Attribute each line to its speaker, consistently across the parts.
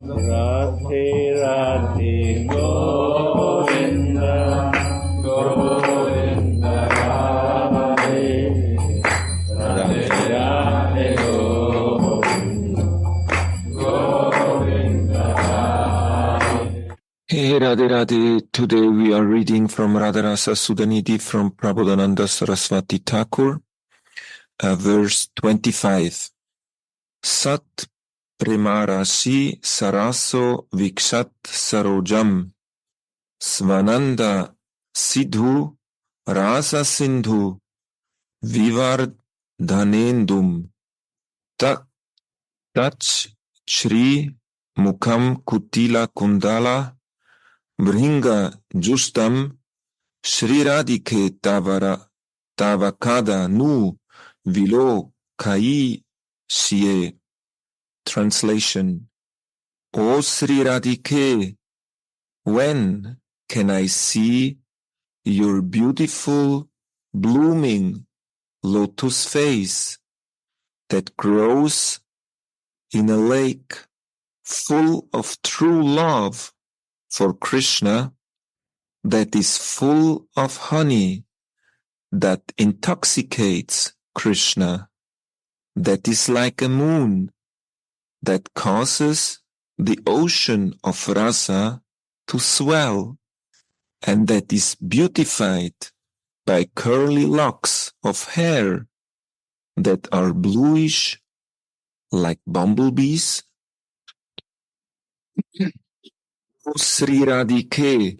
Speaker 1: Radhe Radhe Govinda Govinda Radhe Radhe Radhe Govinda Govinda Radhe.
Speaker 2: Hey Radhe Radhe, today we are reading from Radha Rasa Sudhanidhi from Prabodhananda Saraswati Thakur, verse 25. Sat Premarasi Saraso Vikshat Sarojam Svananda Sidhu Rasa Sindhu Vivardhanendum Tach Shri Mukham Kutila Kundala Bringa Justam Shri Radhike Tavakada Nu Vilo Kai Shie. Translation. O Sri Radhike, when can I see your beautiful, blooming lotus face that grows in a lake full of true love for Krishna, that is full of honey, that intoxicates Krishna, that is like a moon, that causes the ocean of Rasa to swell, and that is beautified by curly locks of hair that are bluish like bumblebees? O Sri Radhike,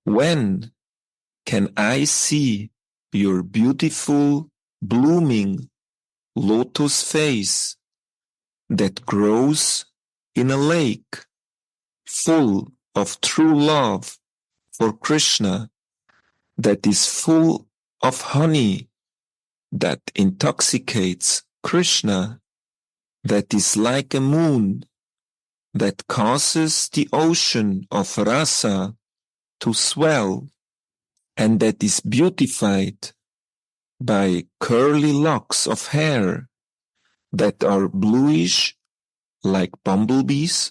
Speaker 2: when can I see your beautiful, blooming lotus face that grows in a lake full of true love for Krishna, that is full of honey, that intoxicates Krishna, that is like a moon, that causes the ocean of Rasa to swell, and that is beautified by curly locks of hair that are bluish like bumblebees?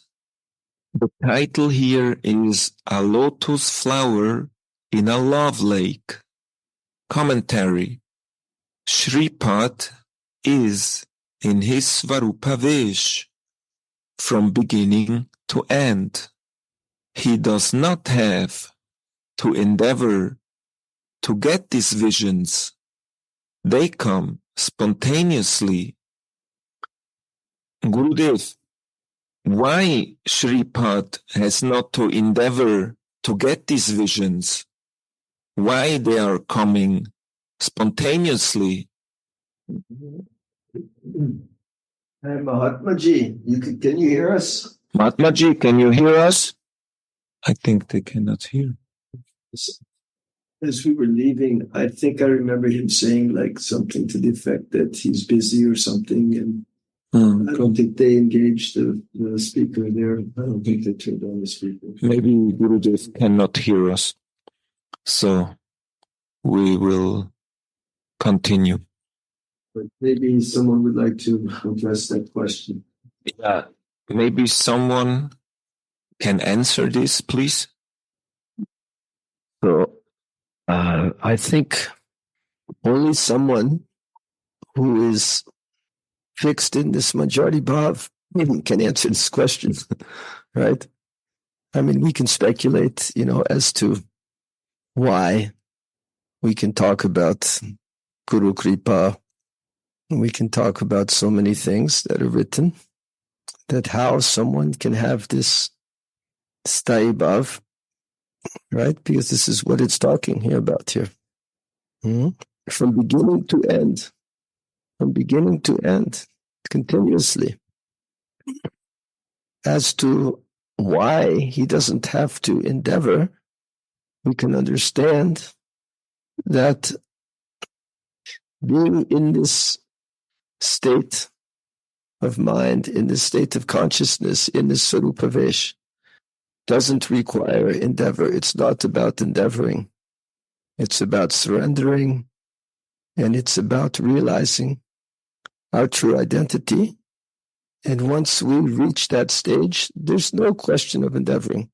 Speaker 2: The title here is A Lotus Flower in a Love Lake. Commentary. Shripad is in his Svarupavesh from beginning to end. He does not have to endeavor to get these visions. They come spontaneously. Gurudev, why Shripad has not to endeavor to get these visions? Why they are coming spontaneously?
Speaker 3: Mahatmaji, can you hear us?
Speaker 2: Mahatmaji, can you hear us? I think they cannot hear.
Speaker 3: As we were leaving, I think I remember him saying like something to the effect that he's busy or something, and I don't think they engaged the speaker there. I don't think they turned on the speaker.
Speaker 2: Maybe Gurudev cannot hear us, so we will continue.
Speaker 3: But maybe someone would like to address that question.
Speaker 2: Yeah, maybe someone can answer this, please.
Speaker 4: So, I think only someone who is fixed in this majority bhav can answer this question, right? I mean, we can speculate, as to why. We can talk about Guru Kripa. We can talk about so many things that are written, that how someone can have this sthai bhav, right? Because this is what it's talking here about here. From beginning to end. From beginning to end. Continuously. As to why he doesn't have to endeavor, we can understand that being in this state of mind, in this state of consciousness, in this Sarupavesh, doesn't require endeavor. It's not about endeavoring. It's about surrendering, and it's about realizing our true identity And once we reach that stage, there's no question of endeavoring.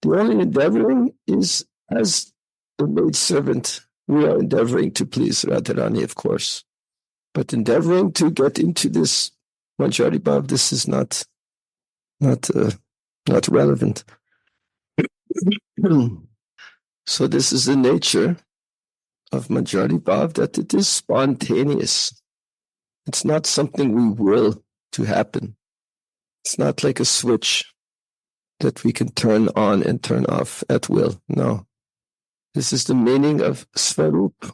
Speaker 4: The only endeavoring is as the maid servant. We are endeavoring to please Radharani, of course. But endeavoring to get into this Manjari Bhav, this is not relevant. So this is the nature of Manjari Bhav, that it is spontaneous. It's not something we will to happen. It's not like a switch that we can turn on and turn off at will. No. This is the meaning of Svarup.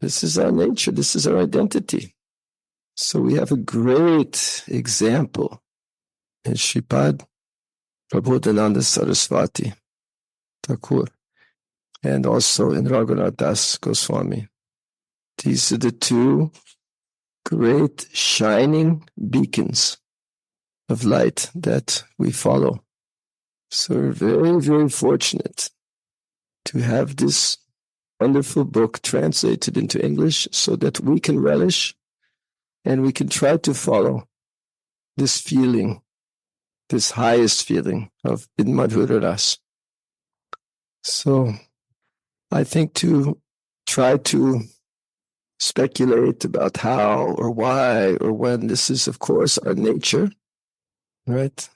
Speaker 4: This is our nature. This is our identity. So we have a great example in Shripad Prabodhananda Saraswati Thakur and also in Raghunath Das Goswami. These are the two great shining beacons of light that we follow. So we're very, very fortunate to have this wonderful book translated into English so that we can relish and we can try to follow this feeling, this highest feeling of Madhura Ras. So I think to try to speculate about how or why or when, this is of course our nature, right?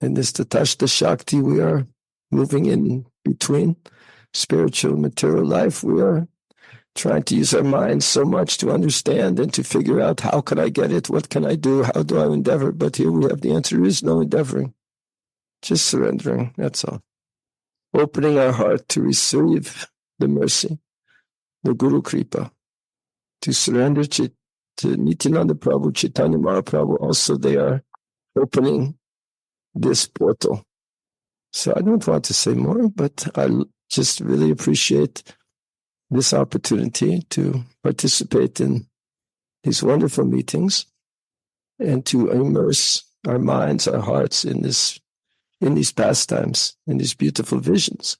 Speaker 4: In this Tatashta Shakti, we are moving in between spiritual and material life. We are trying to use our minds so much to understand and to figure out how can I get it, what can I do, how do I endeavor? But here we have the answer: there is no endeavoring, just surrendering, that's all. Opening our heart to receive the mercy, the Guru Kripa, to surrender to Nityananda Prabhu, Chaitanya Mahaprabhu. Also, they are opening this portal. So I don't want to say more, but I just really appreciate this opportunity to participate in these wonderful meetings and to immerse our minds, our hearts in these pastimes, in these beautiful visions.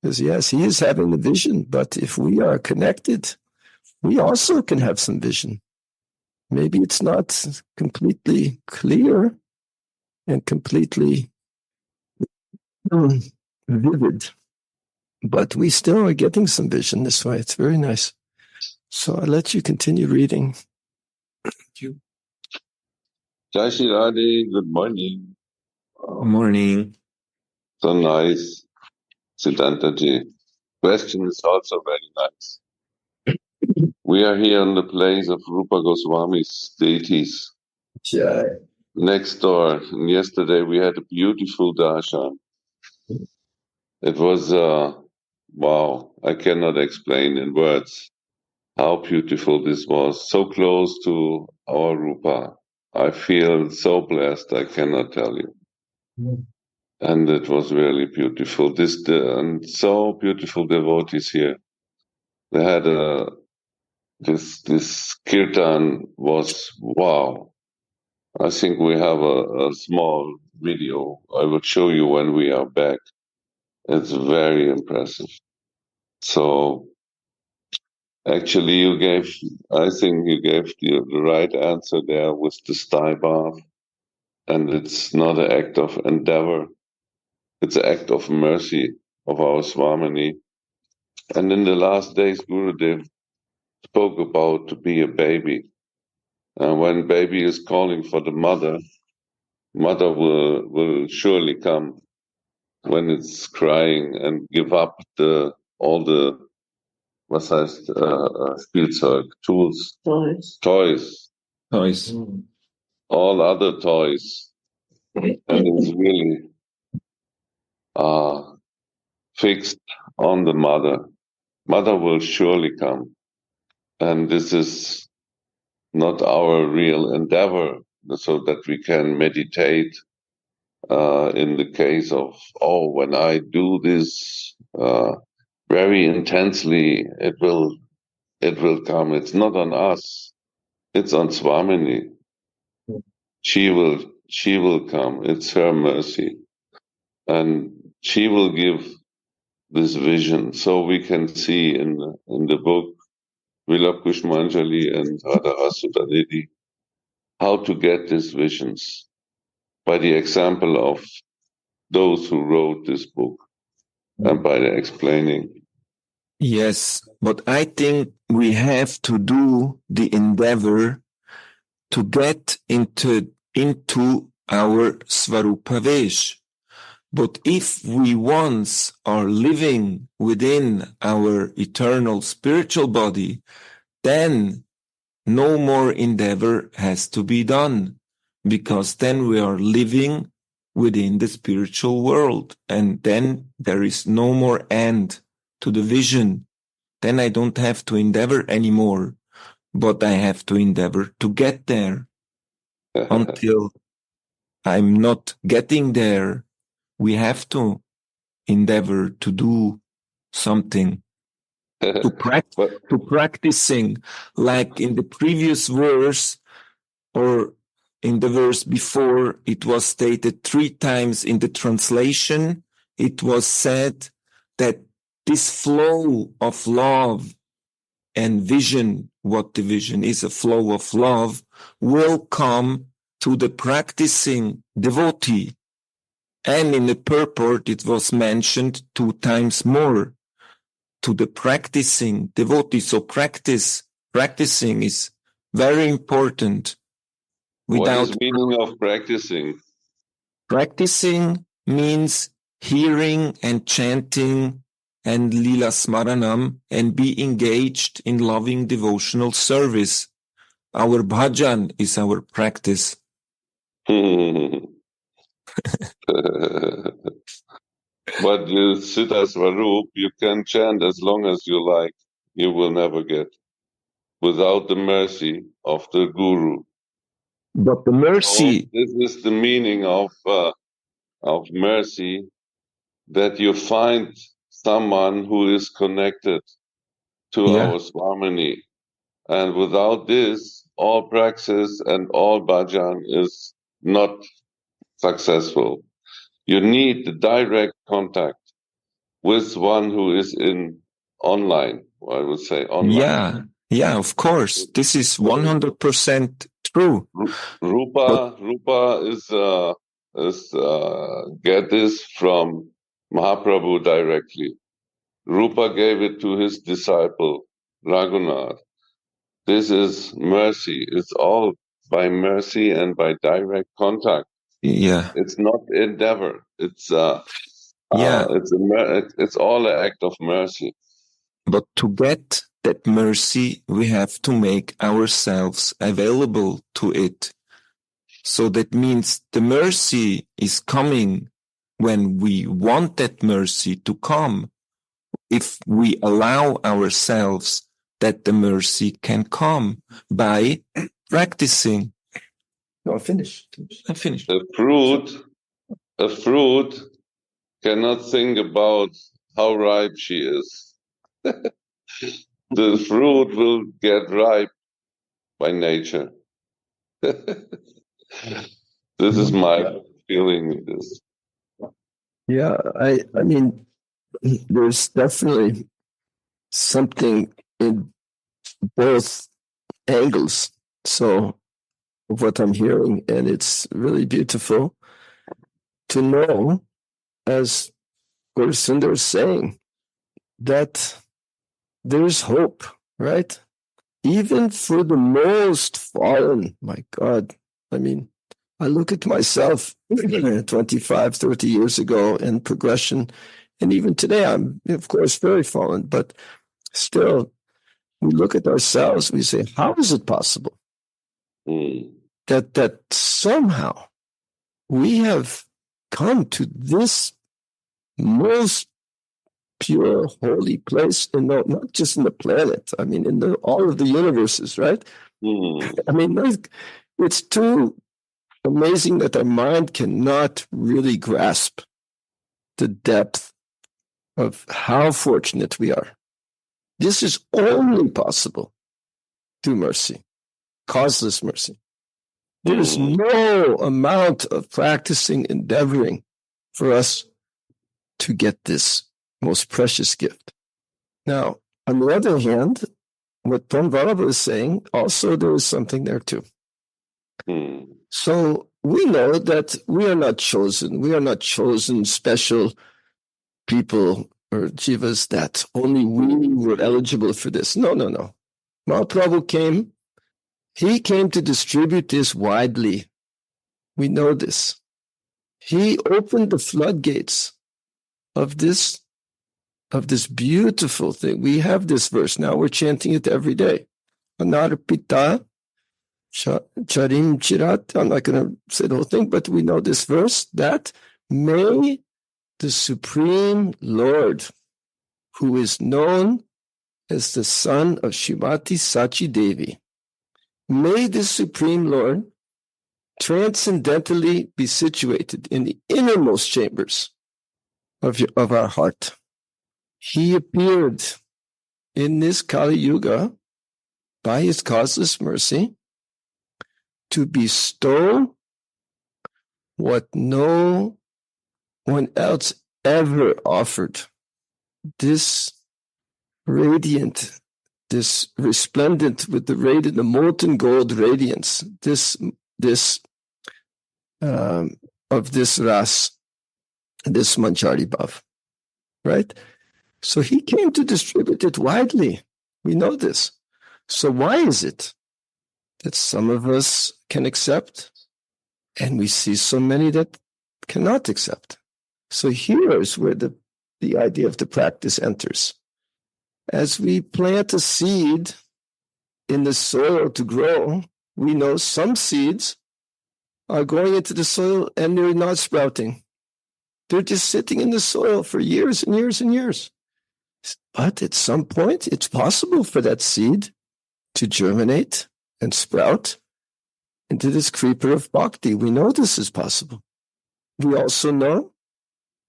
Speaker 4: Because yes, he is having the vision, but if we are connected, we also can have some vision. Maybe it's not completely clear and completely vivid, but we still are getting some vision this way. It's very nice. So I'll let you continue reading. Thank you.
Speaker 5: Jai Shri Radhe, good morning.
Speaker 2: Good morning.
Speaker 5: So nice. Siddhantaji. Question is also very nice. We are here in the place of Rupa Goswami's deities.
Speaker 4: Jai.
Speaker 5: Next door. And yesterday we had a beautiful darshan. It was, wow, I cannot explain in words how beautiful this was. So close to our Rupa. I feel so blessed, I cannot tell you. And it was really beautiful. And so beautiful devotees here. They had this kirtan was wow. I think we have a small video. I will show you when we are back. It's very impressive. So actually I think you gave the right answer there with the sty bath. And it's not an act of endeavor. It's an act of mercy of our Swamini. And in the last days, Gurudev spoke about to be a baby. And when baby is calling for the mother, mother will surely come when it's crying and give up all the, was heißt, Spielzeug, tools, toys, all other toys. And it's really fixed on the mother. Mother will surely come. And this is not our real endeavor, so that we can meditate in the case of, when I do this very intensely, it will come. It's not on us. It's on Swamini. She will come. It's her mercy. And she will give this vision. So we can see in the book, Vila Kushmanjali and Radha Sudhanidhi, how to get these visions by the example of those who wrote this book and by the explaining.
Speaker 4: Yes, but I think we have to do the endeavor to get into our Svarupa Vesh. But if we once are living within our eternal spiritual body, then no more endeavor has to be done, because then we are living within the spiritual world, and then there is no more end to the vision. Then I don't have to endeavor anymore, but I have to endeavor to get there. Until I'm not getting there, we have to endeavor to do something, to practicing, like in the previous verse or in the verse before, it was stated 3 times in the translation. It was said that this flow of love and vision, what the vision is, a flow of love, will come to the practicing devotee. And in the purport, it was mentioned 2 times more, to the practicing devotee. So practicing is very important.
Speaker 5: What is the meaning of practicing?
Speaker 4: Practicing means hearing and chanting and lila smaranam and be engaged in loving devotional service. Our bhajan is our practice.
Speaker 5: But you sit as Svarup, you can chant as long as you like. You will never get without the mercy of the Guru.
Speaker 4: But the mercy...
Speaker 5: So this is the meaning of mercy, that you find someone who is connected to our Swamini. And without this, all praxis and all bhajan is not successful. You need the direct contact with one who is in online, I would say online.
Speaker 4: Yeah, of course. This is 100% true.
Speaker 5: Rupa is get this from Mahaprabhu directly. Rupa gave it to his disciple, Raghunath. This is mercy. It's all by mercy and by direct contact.
Speaker 4: Yeah.
Speaker 5: It's not endeavor. It's all an act of mercy.
Speaker 4: But to get that mercy, we have to make ourselves available to it. So that means the mercy is coming when we want that mercy to come. If we allow ourselves that the mercy can come by practicing.
Speaker 3: No, I finished.
Speaker 5: A fruit cannot think about how ripe she is. The fruit will get ripe by nature. This is my feeling with this.
Speaker 4: Yeah, I mean, there's definitely something in both angles. So of what I'm hearing, and it's really beautiful to know, as Guru Sundar is saying, that there's hope, right? Even for the most fallen, my God. I mean, I look at myself 25, 30 years ago in progression, and even today I'm, of course, very fallen, but still, we look at ourselves, we say, how is it possible that somehow we have come to this most pure, holy place, not just in the planet, I mean, in all of the universes, right? I mean, it's too amazing that our mind cannot really grasp the depth of how fortunate we are. This is only possible through mercy, causeless mercy. There is no amount of practicing, endeavoring for us to get this most precious gift. Now, on the other hand, what Tom Varava is saying, also there is something there too. So we know that we are not chosen. We are not chosen special people or jivas that only we were eligible for this. No. Mahaprabhu came. He came to distribute this widely. We know this. He opened the floodgates of this beautiful thing. We have this verse now. We're chanting it every day. Anarpita charim chirat. I'm not going to say the whole thing, but we know this verse that may the Supreme Lord, who is known as the son of Shrimati Sachi Devi, may the Supreme Lord transcendentally be situated in the innermost chambers of our heart. He appeared in this Kali Yuga by his causeless mercy to bestow what no one else ever offered. This radiant, this resplendent with the molten gold radiance, this of this Ras, this Manjari Bhav, right? So he came to distribute it widely. We know this. So why is it that some of us can accept and we see so many that cannot accept? So here is where the idea of the practice enters. As we plant a seed in the soil to grow, we know some seeds are going into the soil and they're not sprouting. They're just sitting in the soil for years and years and years. But at some point, it's possible for that seed to germinate and sprout into this creeper of bhakti. We know this is possible. We also know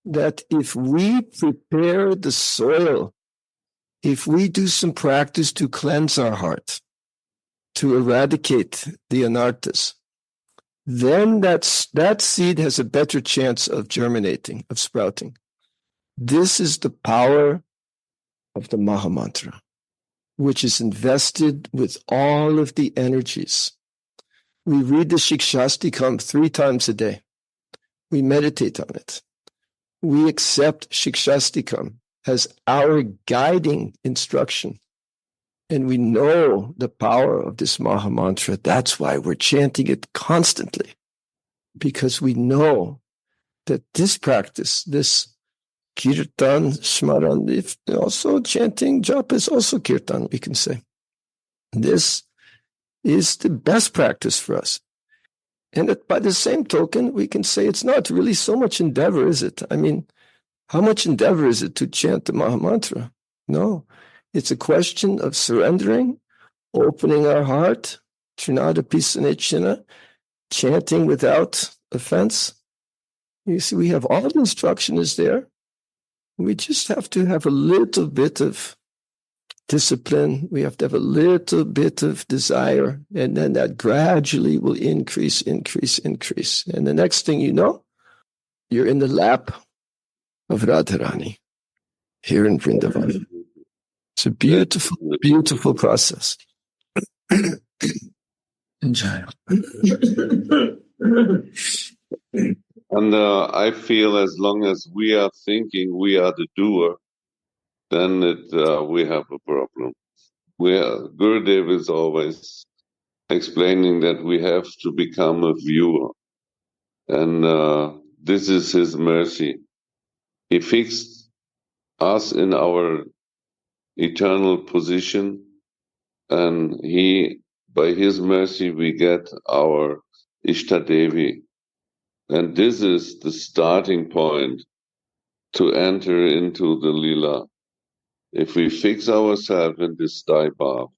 Speaker 4: that if we prepare the soil, if we do some practice to cleanse our heart, to eradicate the anarthas, then that seed has a better chance of germinating, of sprouting. This is the power of the Mahamantra, which is invested with all of the energies. We read the Shikshastikam 3 times a day. We meditate on it. We accept Shikshastikam as our guiding instruction. And we know the power of this Mahamantra. That's why we're chanting it constantly. Because we know that this practice, this kirtan, smaran, if also chanting japa is also kirtan, we can say. This is the best practice for us. And by the same token, we can say it's not really so much endeavor, is it? I mean, how much endeavor is it to chant the Mahamantra? No. It's a question of surrendering, opening our heart, Trinada Pisanechina, chanting without offense. You see, we have all the instruction is there. We just have to have a little bit of discipline. We have to have a little bit of desire, and then that gradually will increase. And the next thing you know, you're in the lap of Radharani here in Vrindavan. It's a beautiful, beautiful process. Enjoy.
Speaker 5: And I feel as long as we are thinking we are the doer, then we have a problem. Gurudev is always explaining that we have to become a viewer. And this is his mercy. He fixed us in our eternal position, and by his mercy, we get our Ishtadevi. And this is the starting point to enter into the Lila. If we fix ourselves in this Daibhav,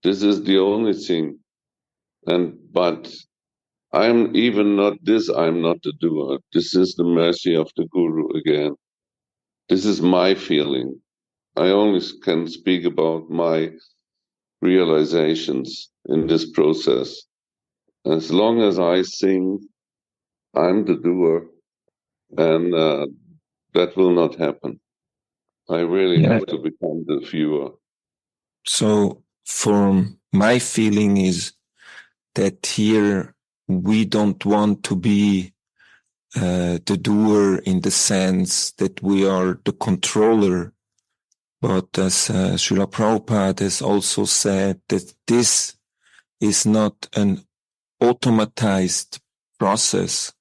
Speaker 5: this is the only thing. But I'm not the doer. This is the mercy of the Guru again. This is my feeling. I only can speak about my realizations in this process. As long as I think I'm the doer, and that will not happen. I really have to become the viewer.
Speaker 2: So, for my feeling is that here we don't want to be the doer in the sense that we are the controller. But as Srila Prabhupada has also said, that this is not an automatized process.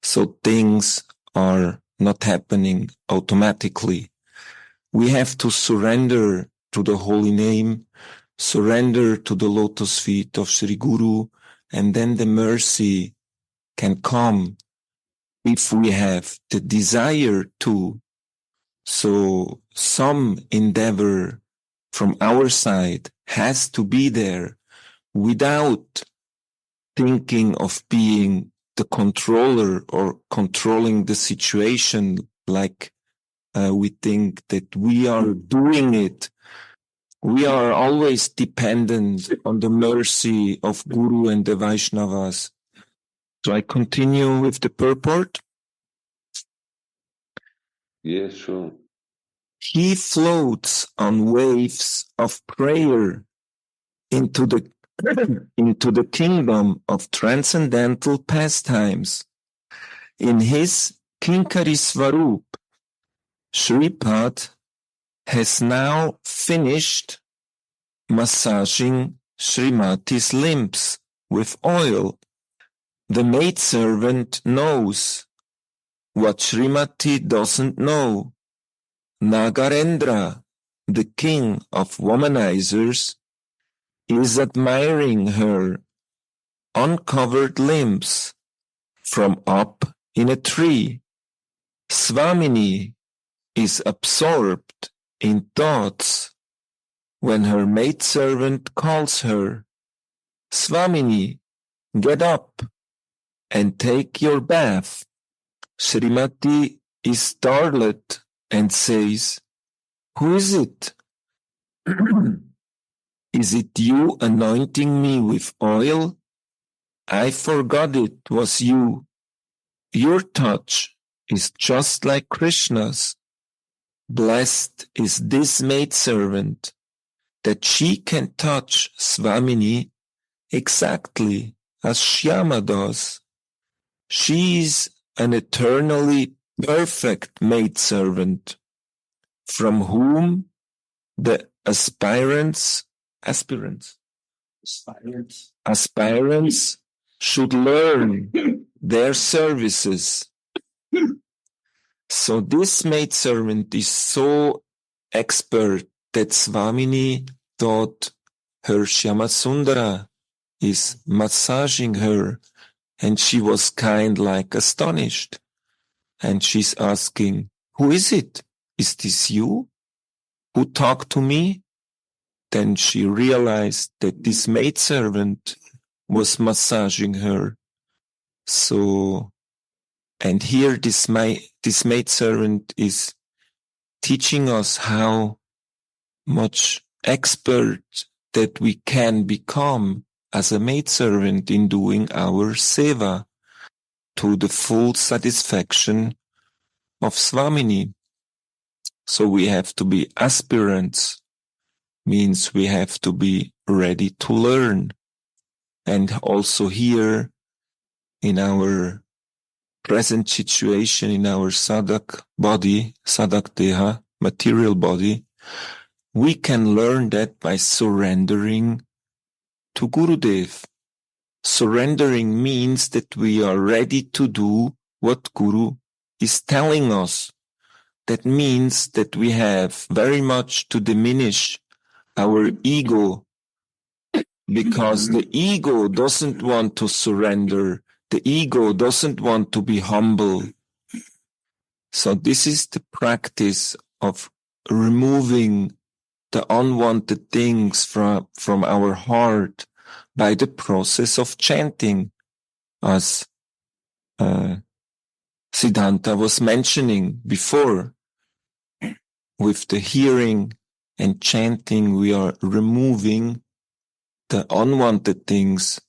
Speaker 2: So things are not happening automatically. We have to surrender to the holy name, surrender to the lotus feet of Sri Guru, and then the mercy can come if we have the desire to. So some endeavor from our side has to be there without thinking of being the controller or controlling the situation like we think that we are doing it. We are always dependent on the mercy of Guru and the Vaishnavas. So I continue with the purport.
Speaker 5: Yes, sure.
Speaker 2: He floats on waves of prayer into the kingdom of transcendental pastimes. In his Kinkari Svarup, Shripad has now finished massaging Srimati's limbs with oil. The maidservant knows what Srimati doesn't know. Nagarendra, the king of womanizers, is admiring her uncovered limbs from up in a tree. Swamini is absorbed in thoughts when her maidservant calls her, Swamini, get up and take your bath. Srimati is startled and says, who is it? Is it you anointing me with oil? I forgot it was you. Your touch is just like Krishna's. Blessed is this maidservant that she can touch Swamini exactly as Shyama does. She is an eternally perfect maidservant from whom the aspirants should learn their services. So this maidservant is so expert that Swamini thought her Shyamasundara is massaging her, and she was kind like astonished. And she's asking, who is it? Is this you who talked to me? Then she realized that this maidservant was massaging her. So, and here this maidservant is teaching us how much expert that we can become as a maidservant in doing our seva to the full satisfaction of Swamini. So we have to be aspirants, means we have to be ready to learn. And also here in our present situation, in our sadhak body, sadhak deha, material body, we can learn that by surrendering to Gurudev. Surrendering means that we are ready to do what Guru is telling us. That means that we have very much to diminish our ego, because the ego doesn't want to surrender. The ego doesn't want to be humble. So this is the practice of removing the unwanted things from our heart by the process of chanting, as Siddhanta was mentioning before. With the hearing and chanting, we are removing the unwanted things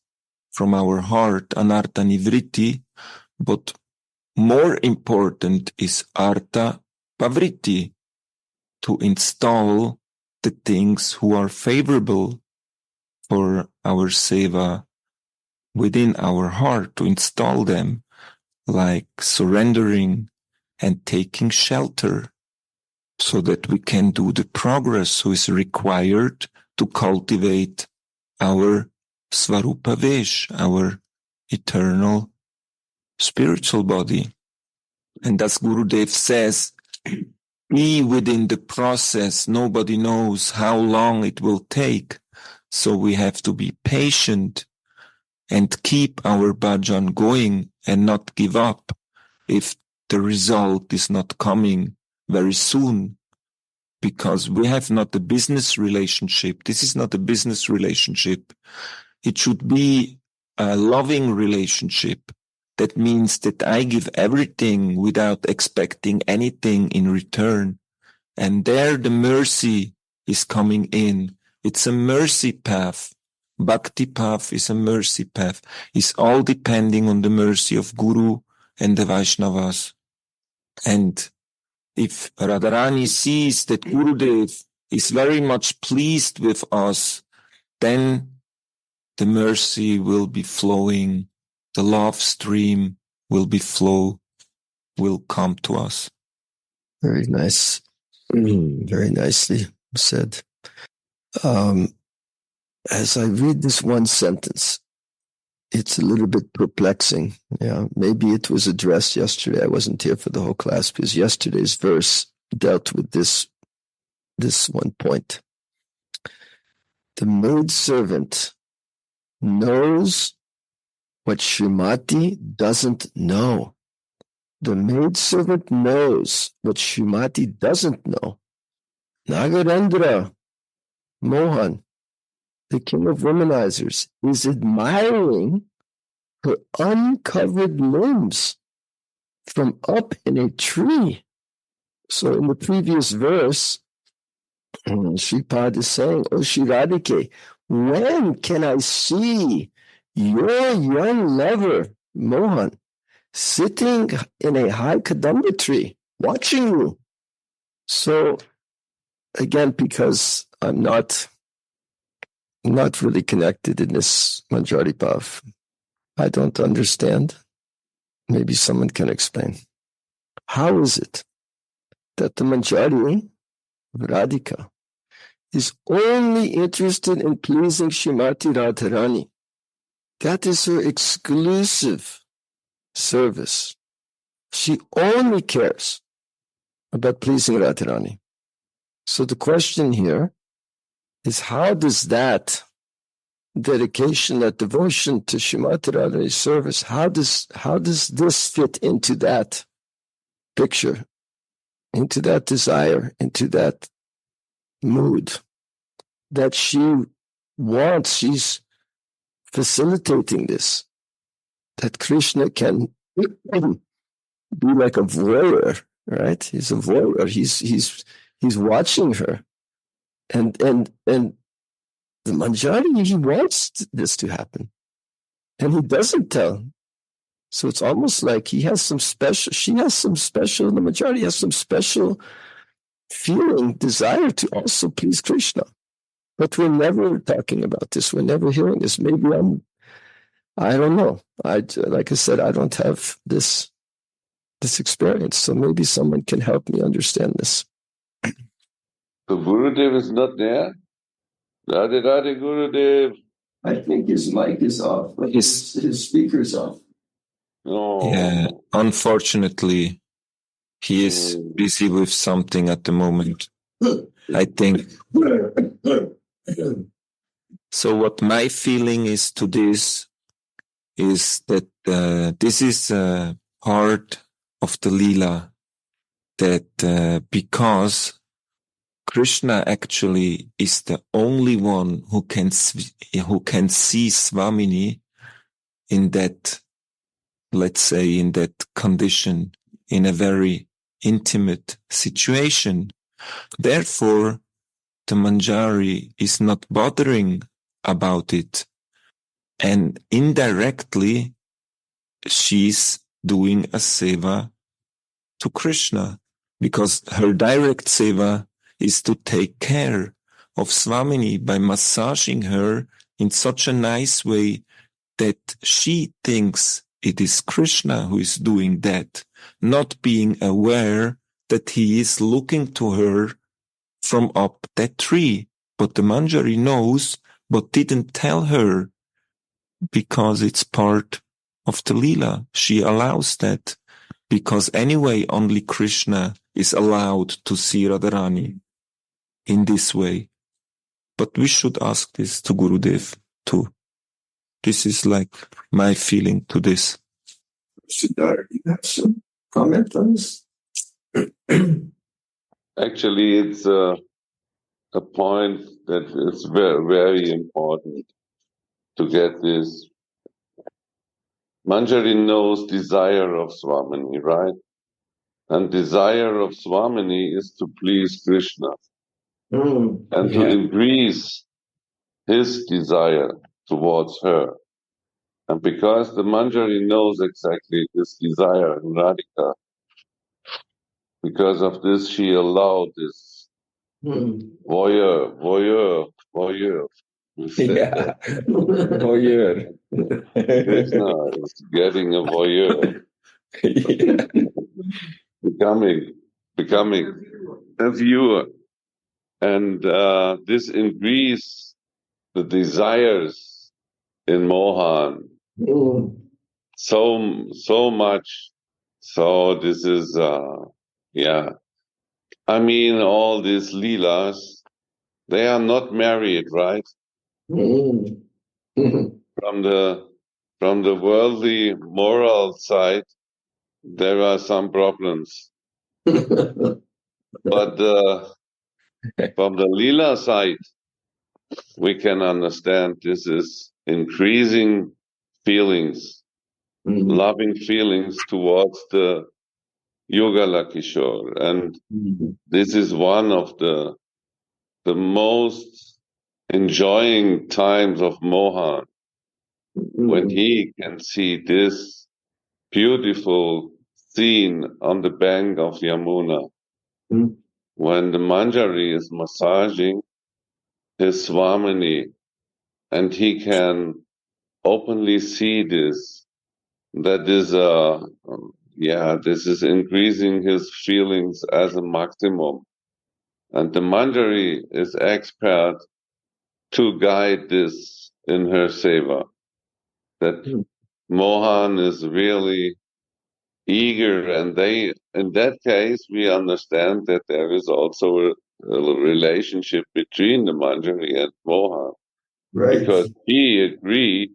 Speaker 2: from our heart, anartha nivritti, but more important is artha pavritti, to install the things who are favorable for our seva within our heart, to install them, like surrendering and taking shelter, so that we can do the progress who is required to cultivate our Svarupa Vesh, our eternal spiritual body. And as Gurudev says, be within the process. Nobody knows how long it will take. So we have to be patient and keep our bhajan going and not give up if the result is not coming very soon, because we have not a business relationship. This is not a business relationship. It should be a loving relationship. That means that I give everything without expecting anything in return. And there the mercy is coming in. It's a mercy path. Bhakti path is a mercy path. It's all depending on the mercy of Guru and the Vaishnavas. And if Radharani sees that Gurudev is very much pleased with us, then the mercy will be flowing, the love stream will come to us.
Speaker 4: Very nice. Very nicely said. As I read this one sentence, it's a little bit perplexing. Yeah, maybe it was addressed yesterday. I wasn't here for the whole class because yesterday's verse dealt with this one point. The maid servant knows what Srimati doesn't know. The maid servant knows what Srimati doesn't know. Nagarendra Mohan, the king of womanizers, is admiring her uncovered limbs from up in a tree. So in the previous verse, Sripad is saying, "Oh Shri when can I see your young lover, Mohan, sitting in a high kadamba tree, watching you?" So again, because I'm not really connected in this Manjari Bhav, I don't understand. Maybe someone can explain. How is it that the Manjari, Radhika, is only interested in pleasing Srimati Radharani? That is her exclusive service. She only cares about pleasing Radharani. So the question here is, how does that dedication, that devotion to Srimati Radharani's service, how does this fit into that picture, into that desire, into that mood that she wants? She's facilitating this, that Krishna can be like a voyeur, right? He's a voyeur. He's watching her, and the Manjari, he wants this to happen, and he doesn't tell. So it's almost like she has some special, the Manjari has some special feeling, desire to also please Krishna. But we're never talking about this. We're never hearing this. Maybe I don't know. Like I said, I don't have this experience. So maybe someone can help me understand this.
Speaker 5: The Gurudev is not there? Radhe Radhe Gurudev.
Speaker 3: I think his mic is off. His speaker's off.
Speaker 5: No.
Speaker 2: Yeah, unfortunately, he is busy with something at the moment, I think. So what my feeling is to this is that this is part of the Leela, that because Krishna actually is the only one who can see Swamini in that, let's say, in that condition, in a very intimate situation. Therefore, the Manjari is not bothering about it. And indirectly, she's doing a seva to Krishna, because her direct seva is to take care of Swamini by massaging her in such a nice way that she thinks it is Krishna who is doing that, not being aware that he is looking to her from up that tree. But the Manjari knows, but didn't tell her because it's part of the Leela. She allows that because anyway, only Krishna is allowed to see Radharani in this way. But we should ask this to Gurudev too. This is like my feeling to this.
Speaker 4: Siddharth, you have some comment on this?
Speaker 5: Actually, it's a point that is very, very important to get this. Manjari knows desire of Swamini, right? And desire of Swamini is to please Krishna and to increase his desire towards her. And because the Manjari knows exactly this desire in Radhika, because of this she allowed this voyeur. We said that.
Speaker 2: Voyeur.
Speaker 5: Krishna is getting a voyeur, becoming a viewer. And this increased the desires in Mohan so much. So this is, I mean, all these leelas, they are not married, right? From the worldly moral side, there are some problems. But from the Leela side, we can understand this is increasing feelings, loving feelings towards the Yugala Kishore. And this is one of the most enjoying times of Mohan, when he can see this beautiful scene on the bank of Yamuna, when the Manjari is massaging his Swamini, and he can openly see this. That is, this is increasing his feelings as a maximum. And the Manjari is expert to guide this in her seva. That Mohan is really eager, and in that case, we understand that there is also a relationship between the Manjari and Mohan. Right. Because he agreed,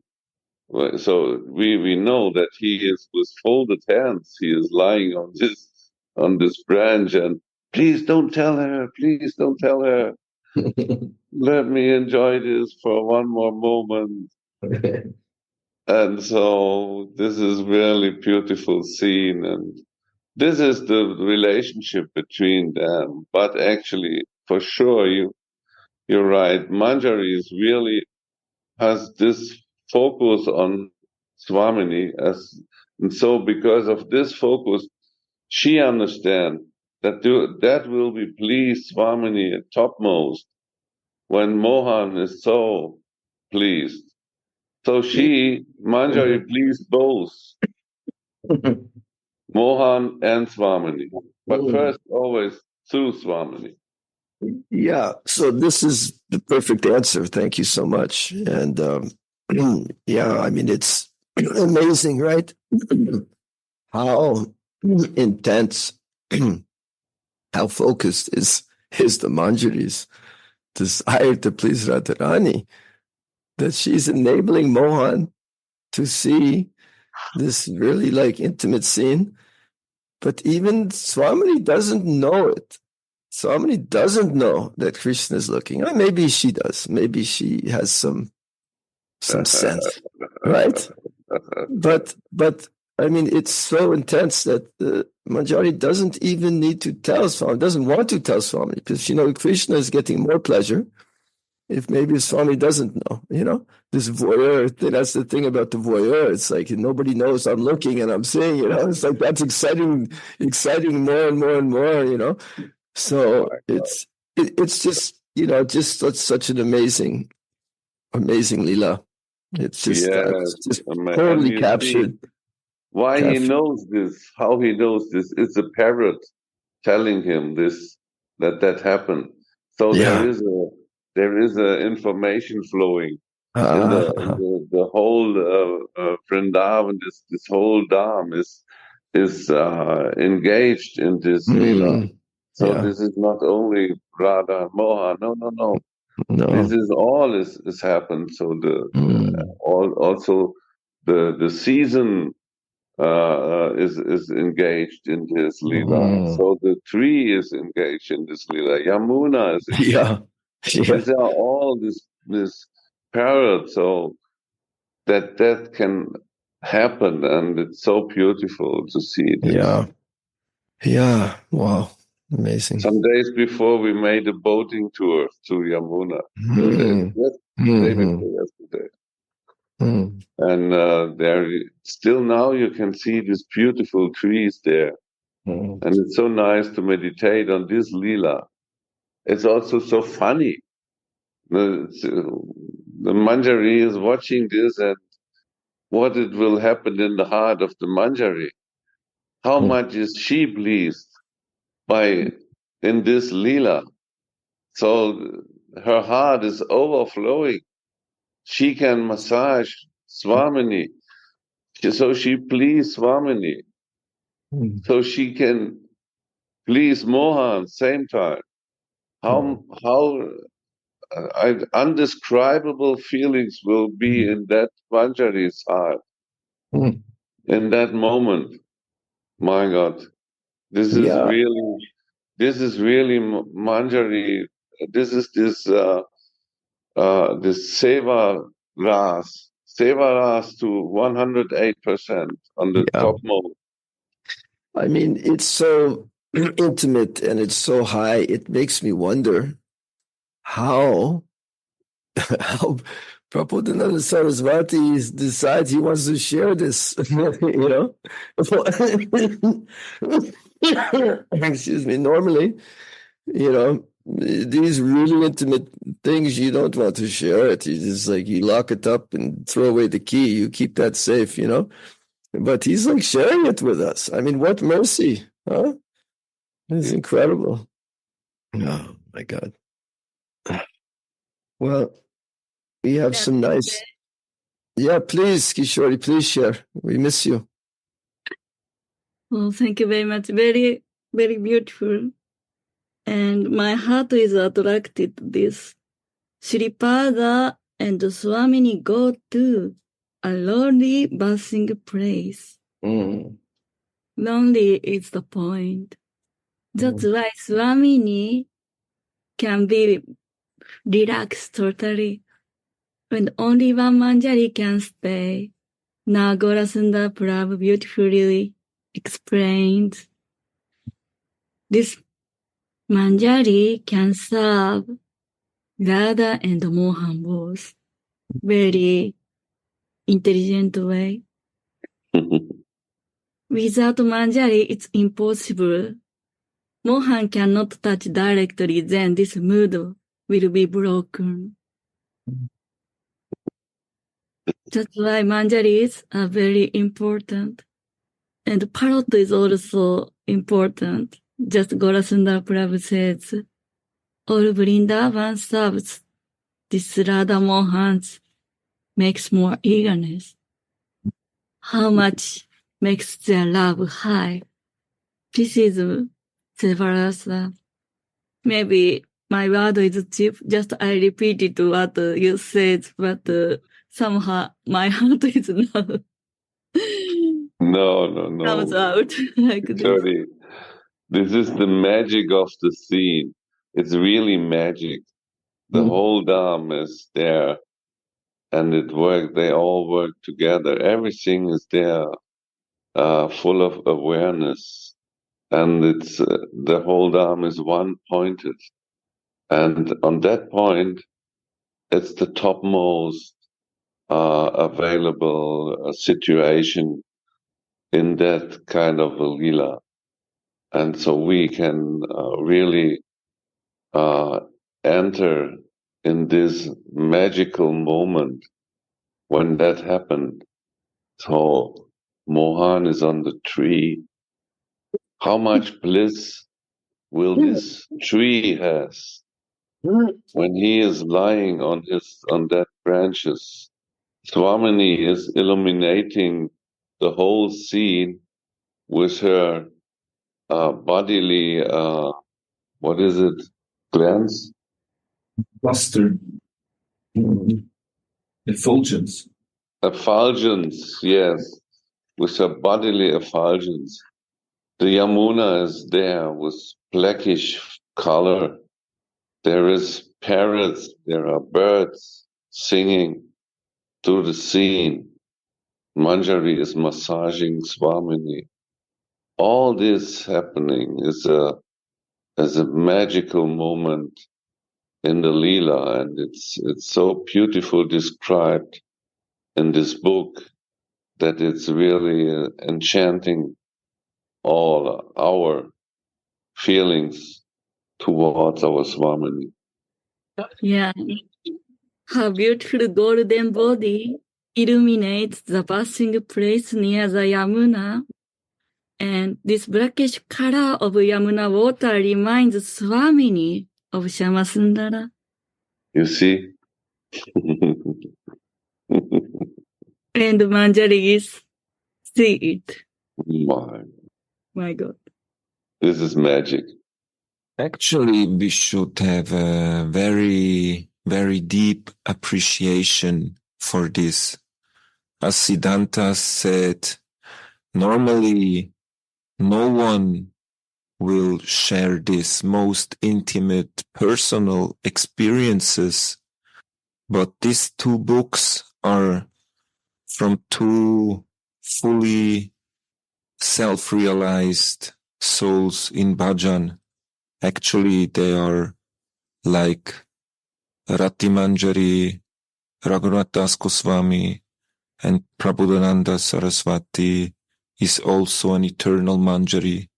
Speaker 5: so we know that he is with folded hands. He is lying on this branch, and please don't tell her. Please don't tell her. Let me enjoy this for one more moment. And so this is really beautiful scene, and this is the relationship between them. But actually, for sure, you're right. Manjari is really has this focus on Swamini, and so because of this focus, she understands that will be pleased Swamini at topmost when Mohan is so pleased. So Manjari pleased both Mohan and Swamini, but first always through Swamini.
Speaker 4: Yeah, so this is the perfect answer. Thank you so much. And yeah, I mean, it's amazing, right? How intense, how focused is the Manjari's desire to please Radharani, that she's enabling Mohan to see this really like intimate scene. But even Swamini doesn't know it. Swamini doesn't know that Krishna is looking. Or maybe she does. Maybe she has some sense, right? But I mean, it's so intense that the Manjari doesn't even need to tell Swami, doesn't want to tell Swami, because Krishna is getting more pleasure if maybe Swami doesn't know. This voyeur thing, that's the thing about the voyeur. It's like nobody knows I'm looking and I'm seeing, it's like that's exciting more and more and more, So it's just, just such an amazing Leela. It's just,
Speaker 5: Yes,
Speaker 4: it's just
Speaker 5: and
Speaker 4: totally
Speaker 5: you see
Speaker 4: captured.
Speaker 5: why he
Speaker 4: Captured.
Speaker 5: knows this, how he knows this. It's a parrot telling him this, that happened. So
Speaker 4: Yeah.
Speaker 5: there is a information flowing in
Speaker 4: Uh,
Speaker 5: the whole Vrindavan. This whole Dham is engaged in this lila.
Speaker 4: mm,
Speaker 5: So
Speaker 4: yeah.
Speaker 5: this is not only Radha and Mohan. No, no, no. This
Speaker 4: No.
Speaker 5: is all is happened. So
Speaker 4: Mm,
Speaker 5: also the season is engaged in this lila.
Speaker 4: mm,
Speaker 5: So the tree is engaged in this lila. Yamuna is engaged.
Speaker 4: yeah. Yeah.
Speaker 5: These are all this parallel. So that can happen, and it's so beautiful to see this.
Speaker 4: Yeah. Yeah. Wow. Amazing.
Speaker 5: Some days before, we made a boating tour to Yamuna.
Speaker 4: Mm,
Speaker 5: Day
Speaker 4: mm,
Speaker 5: before yesterday.
Speaker 4: mm,
Speaker 5: And there, still now you can see these beautiful trees there.
Speaker 4: mm,
Speaker 5: And it's so nice to meditate on this lila. It's also so funny. The Manjari is watching this, and what it will happen in the heart of the Manjari. How
Speaker 4: mm,
Speaker 5: much is she pleased by in this lila? So her heart is overflowing. She can massage Swamini. So she please Swamini.
Speaker 4: mm,
Speaker 5: So she can please Mohan same time.
Speaker 4: mm,
Speaker 5: How undescribable feelings will be in that Manjari's heart
Speaker 4: mm.
Speaker 5: in that moment. My God, this is
Speaker 4: Yeah.
Speaker 5: really Manjari. This is this Seva Ras to 108% on the
Speaker 4: Yeah.
Speaker 5: top mode.
Speaker 4: I mean, it's so intimate and it's so high. It makes me wonder how how Prabhupada Saraswati decides he wants to share this, you know? Excuse me. Normally, you know, these really intimate things you don't want to share it. You just like you lock it up and throw away the key. You keep that safe, you know? But he's like sharing it with us. I mean, what mercy, huh? It's incredible. Oh my God. Well, we have some nice. Yeah, please, Kishori, please share. We miss you.
Speaker 6: Well, thank you very much. Very, very beautiful. And my heart is attracted to this. Shripada and Swamini go to a lonely bathing place. Lonely is the point. That's why Swamini can be relaxed totally. When only one Manjari can stay. Nagora Sundar Prabhu beautifully explained. This Manjari can serve Radha and Mohan both. Very intelligent way. Without Manjari, it's impossible. Mohan cannot touch directly, then this mood will be broken. That's why Manjaris are very important. And parrot is also important. Just Gorasundar Prabhu says, all Vrindavan serves this Radha Mohan's makes more eagerness. How much makes their love high? This is Rasa. Maybe my word is cheap. Just I repeated what you said, but somehow my heart is not comes
Speaker 5: No.
Speaker 6: out like this.
Speaker 5: Sorry. This is the magic of the scene. It's really magic. The whole dam is there, and they all work together. Everything is there, full of awareness, and it's the whole dam is one pointed, and on that point, it's the topmost available situation in that kind of a lila, and so we can really enter in this magical moment when that happened. So Mohan is on the tree. How much bliss will this tree has when he is lying on that branches? Swamini is illuminating the whole scene with her bodily, what is it, glance?
Speaker 2: Luster. Effulgence.
Speaker 5: Effulgence, yes, with her bodily effulgence. The Yamuna is there with blackish color. There is parrots, there are birds singing through the scene. Manjari is massaging Swamini. All this happening is a magical moment in the Leela, and it's so beautiful described in this book that it's really enchanting all our feelings towards our Swamini.
Speaker 6: Yeah. Her beautiful golden body illuminates the bathing place near the Yamuna, and this blackish color of Yamuna water reminds Swamini of Shyamasundara.
Speaker 5: You see?
Speaker 6: And Manjaris see it. My God.
Speaker 5: This is magic.
Speaker 2: Actually, we should have a very, very deep appreciation for this. As Siddhanta said, normally no one will share this most intimate personal experiences, but these two books are from two fully self-realized souls in bhajan. Actually, they are like Rati Manjari, Raghunath Das Goswami, and Prabodhananda Saraswati is also an eternal Manjari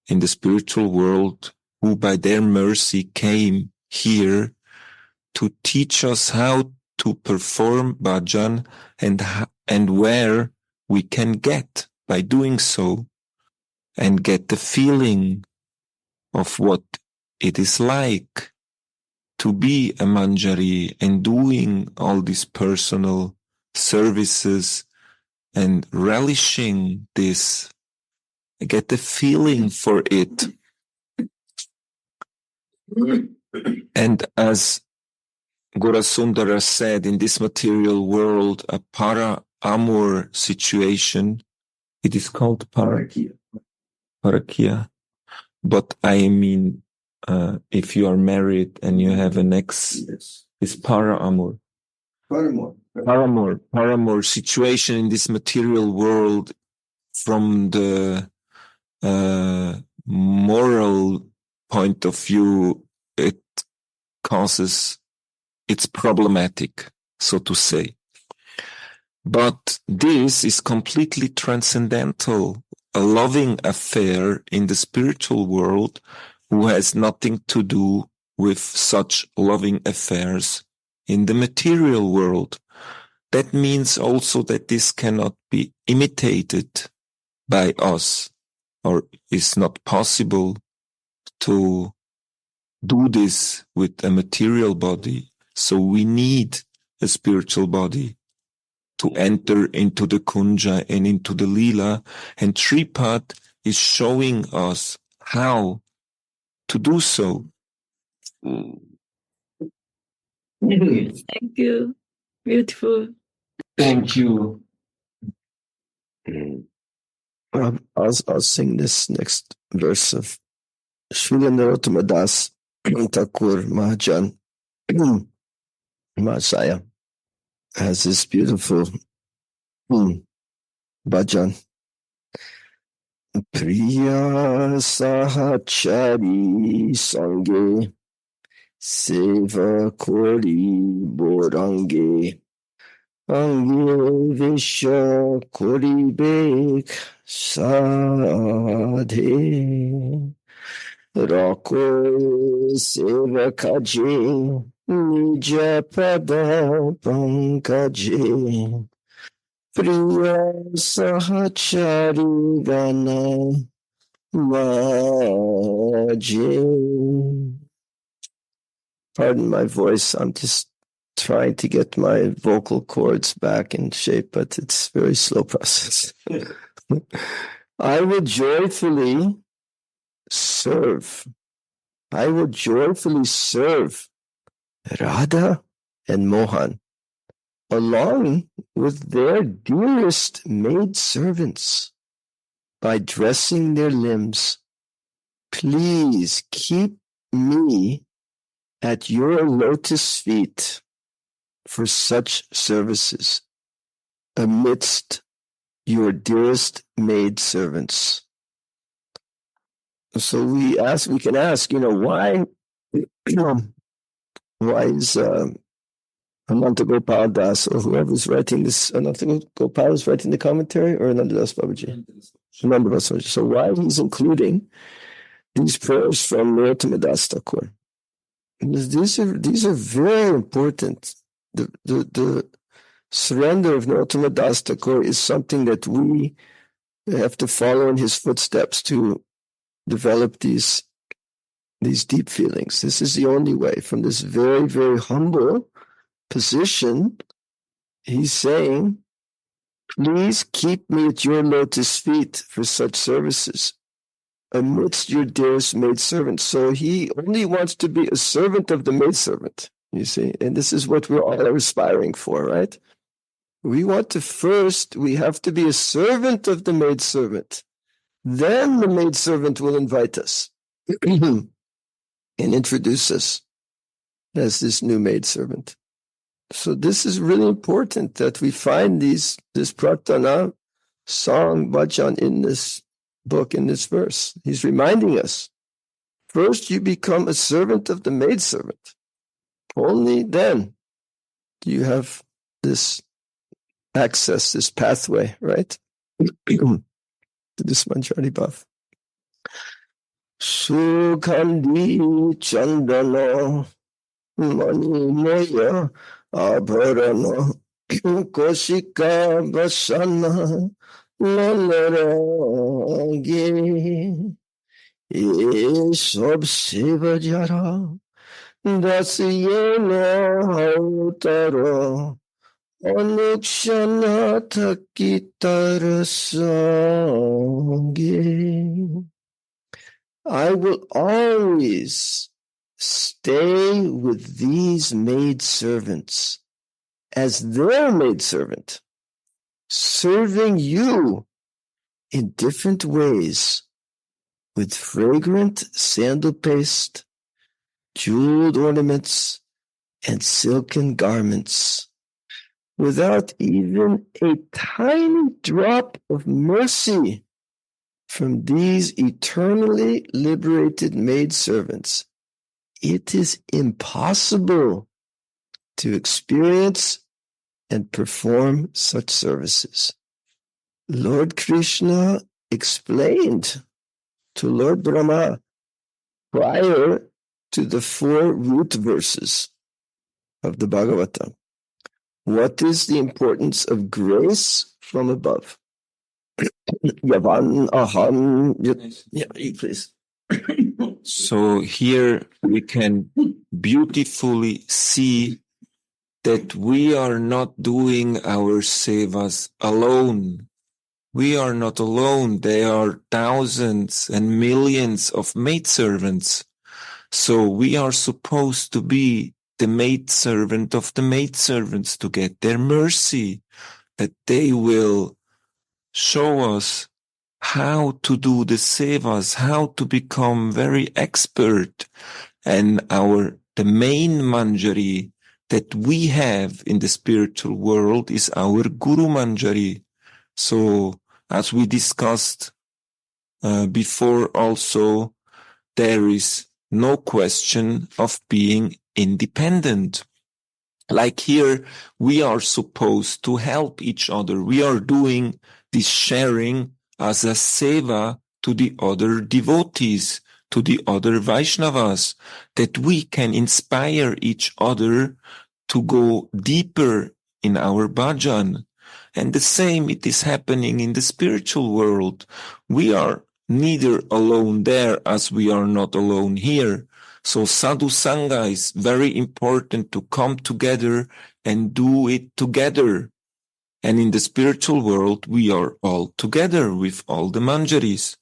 Speaker 2: in the spiritual world, who by their mercy came here to teach us how to perform bhajan and where we can get by doing so and get the feeling of what it is like to be a manjari and doing all these personal services and relishing this, get the feeling for it. And as Gorasundara said, in this material world, a para-amur situation, it is called parakia. But I mean, if you are married and you have an ex, yes, it's para-amur. Paramour situation in this material world from the moral point of view, it's problematic, so to say. But this is completely transcendental, a loving affair in the spiritual world who has nothing to do with such loving affairs in the material world. That means also that this cannot be imitated by us, or is not possible to do this with a material body. So we need a spiritual body to enter into the kunja and into the lila. And Shripad is showing us how to do so.
Speaker 6: Thank you. Beautiful.
Speaker 2: Thank you.
Speaker 4: I'll sing this next verse of Srila Narottama Das Thakur Mahajan Mahasaya has this beautiful bhajan. Priya Sahachari Sange Seva Kori Borange Ange Visha Kori Bek Sadhe Rako Sevakaji Nija Pada Pankaji Priya Sahachari Gana Maji. Pardon my voice, I'm just trying to get my vocal cords back in shape, but it's a very slow process. I will joyfully serve. I will joyfully serve Radha and Mohan along with their dearest maidservants by dressing their limbs. Please keep me at your lotus feet for such services amidst your dearest maidservants. So we can ask, why is Ananta Gopal Das, or whoever's writing this, Ananta Gopal is writing the commentary, or Ananta Das Babaji? Ananta Das Babaji. So why he's including these prayers from Narottama Das Thakur? These are very important. The surrender of Narottama Das Thakur is something that we have to follow in his footsteps to develop these deep feelings. This is the only way. From this very, very humble position, he's saying, please keep me at your lotus feet for such services amidst your dearest maidservant. So he only wants to be a servant of the maidservant, you see. And this is what we're all aspiring for, right? We have to be a servant of the maidservant. Then the maidservant will invite us and introduce us as this new maidservant. So this is really important that we find this pratana, song, bhajan in this book, in this verse. He's reminding us, first you become a servant of the maidservant. Only then do you have this access, this pathway, right? To this Manjari Bhav. Sukhandi Chandana Manimoya Abharana Koshika Vasana Lalaragi Sob Seva Jara Dasiyena Hautara Anukshana Takitarasangi. I will always stay with these maidservants as their maidservant, serving you in different ways with fragrant sandal paste, jeweled ornaments, and silken garments, without even a tiny drop of mercy from these eternally liberated maidservants. It is impossible to experience and perform such services. Lord Krishna explained to Lord Brahma prior to the 4 root verses of the Bhagavatam what is the importance of grace from above. Yavan aham. Yeah, please.
Speaker 2: So here we can beautifully see that we are not doing our sevas alone. We are not alone. There are thousands and millions of maidservants. So we are supposed to be the maidservant of the maidservants to get their mercy, that they will show us how to do the sevas, how to become very expert. And the main manjari that we have in the spiritual world is our Guru Manjari. So as we discussed before also, there is no question of being independent. Like here, we are supposed to help each other. We are doing this sharing as a seva to the other devotees, to the other Vaishnavas, that we can inspire each other to go deeper in our bhajan. And the same it is happening in the spiritual world. We are neither alone there as we are not alone here. So sadhu sangha is very important to come together and do it together. And in the spiritual world, we are all together with all the manjaris.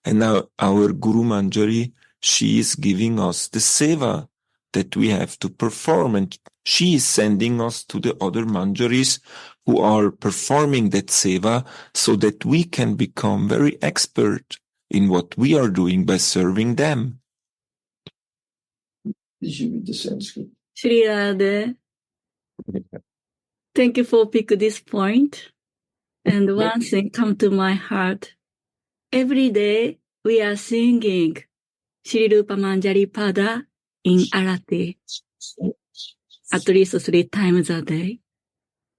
Speaker 2: And now our Guru Manjari, she is giving us the seva that we have to perform. And she is sending us to the other manjaris who are performing that seva so that we can become very expert in what we are doing by serving them.
Speaker 3: Did you read the Sanskrit?
Speaker 6: Shri Radha, thank you for picking this point. And one thing come to my heart. Every day we are singing Shri Rupa Manjari Pada in Arati. At least 3 times a day.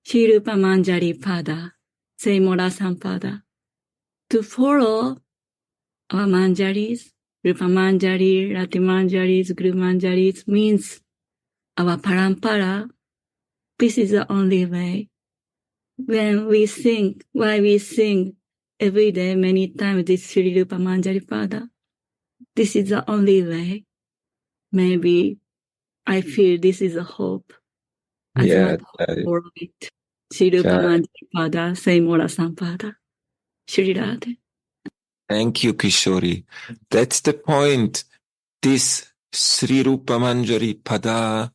Speaker 6: Shri Rupa Manjari Pada, Seimora Sampada. To follow our manjaris, Rupa Manjari, Rati Manjaris, Guru Manjaris means our parampara. This is the only way. When we sing, why we sing every day, many times, this Shri Rupa Manjari Pada, this is the only way. Maybe I feel this is a hope. As much for it. Shri Rupa Manjari Pada, Seimora Sampada. Shri Radha.
Speaker 2: Thank you, Kishori. That's the point. This Sri Rupa Manjari Pada,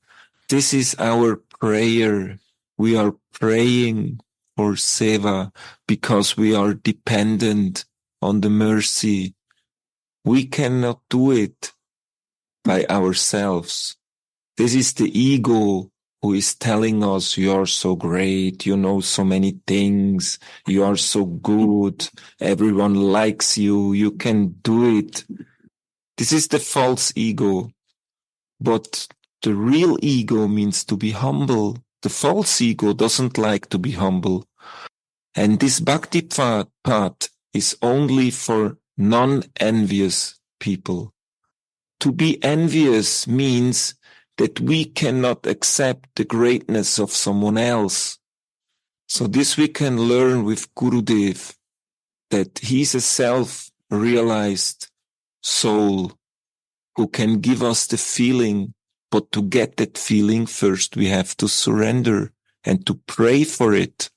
Speaker 2: this is our prayer. We are praying for seva because we are dependent on the mercy. We cannot do it by ourselves. This is the ego who is telling us, you are so great, you know so many things, you are so good, everyone likes you, you can do it. This is the false ego. But the real ego means to be humble. The false ego doesn't like to be humble. And this bhakti path is only for non-envious people. To be envious means that we cannot accept the greatness of someone else. So this we can learn with Gurudev, that he's a self-realized soul who can give us the feeling, but to get that feeling first we have to surrender and to pray for it.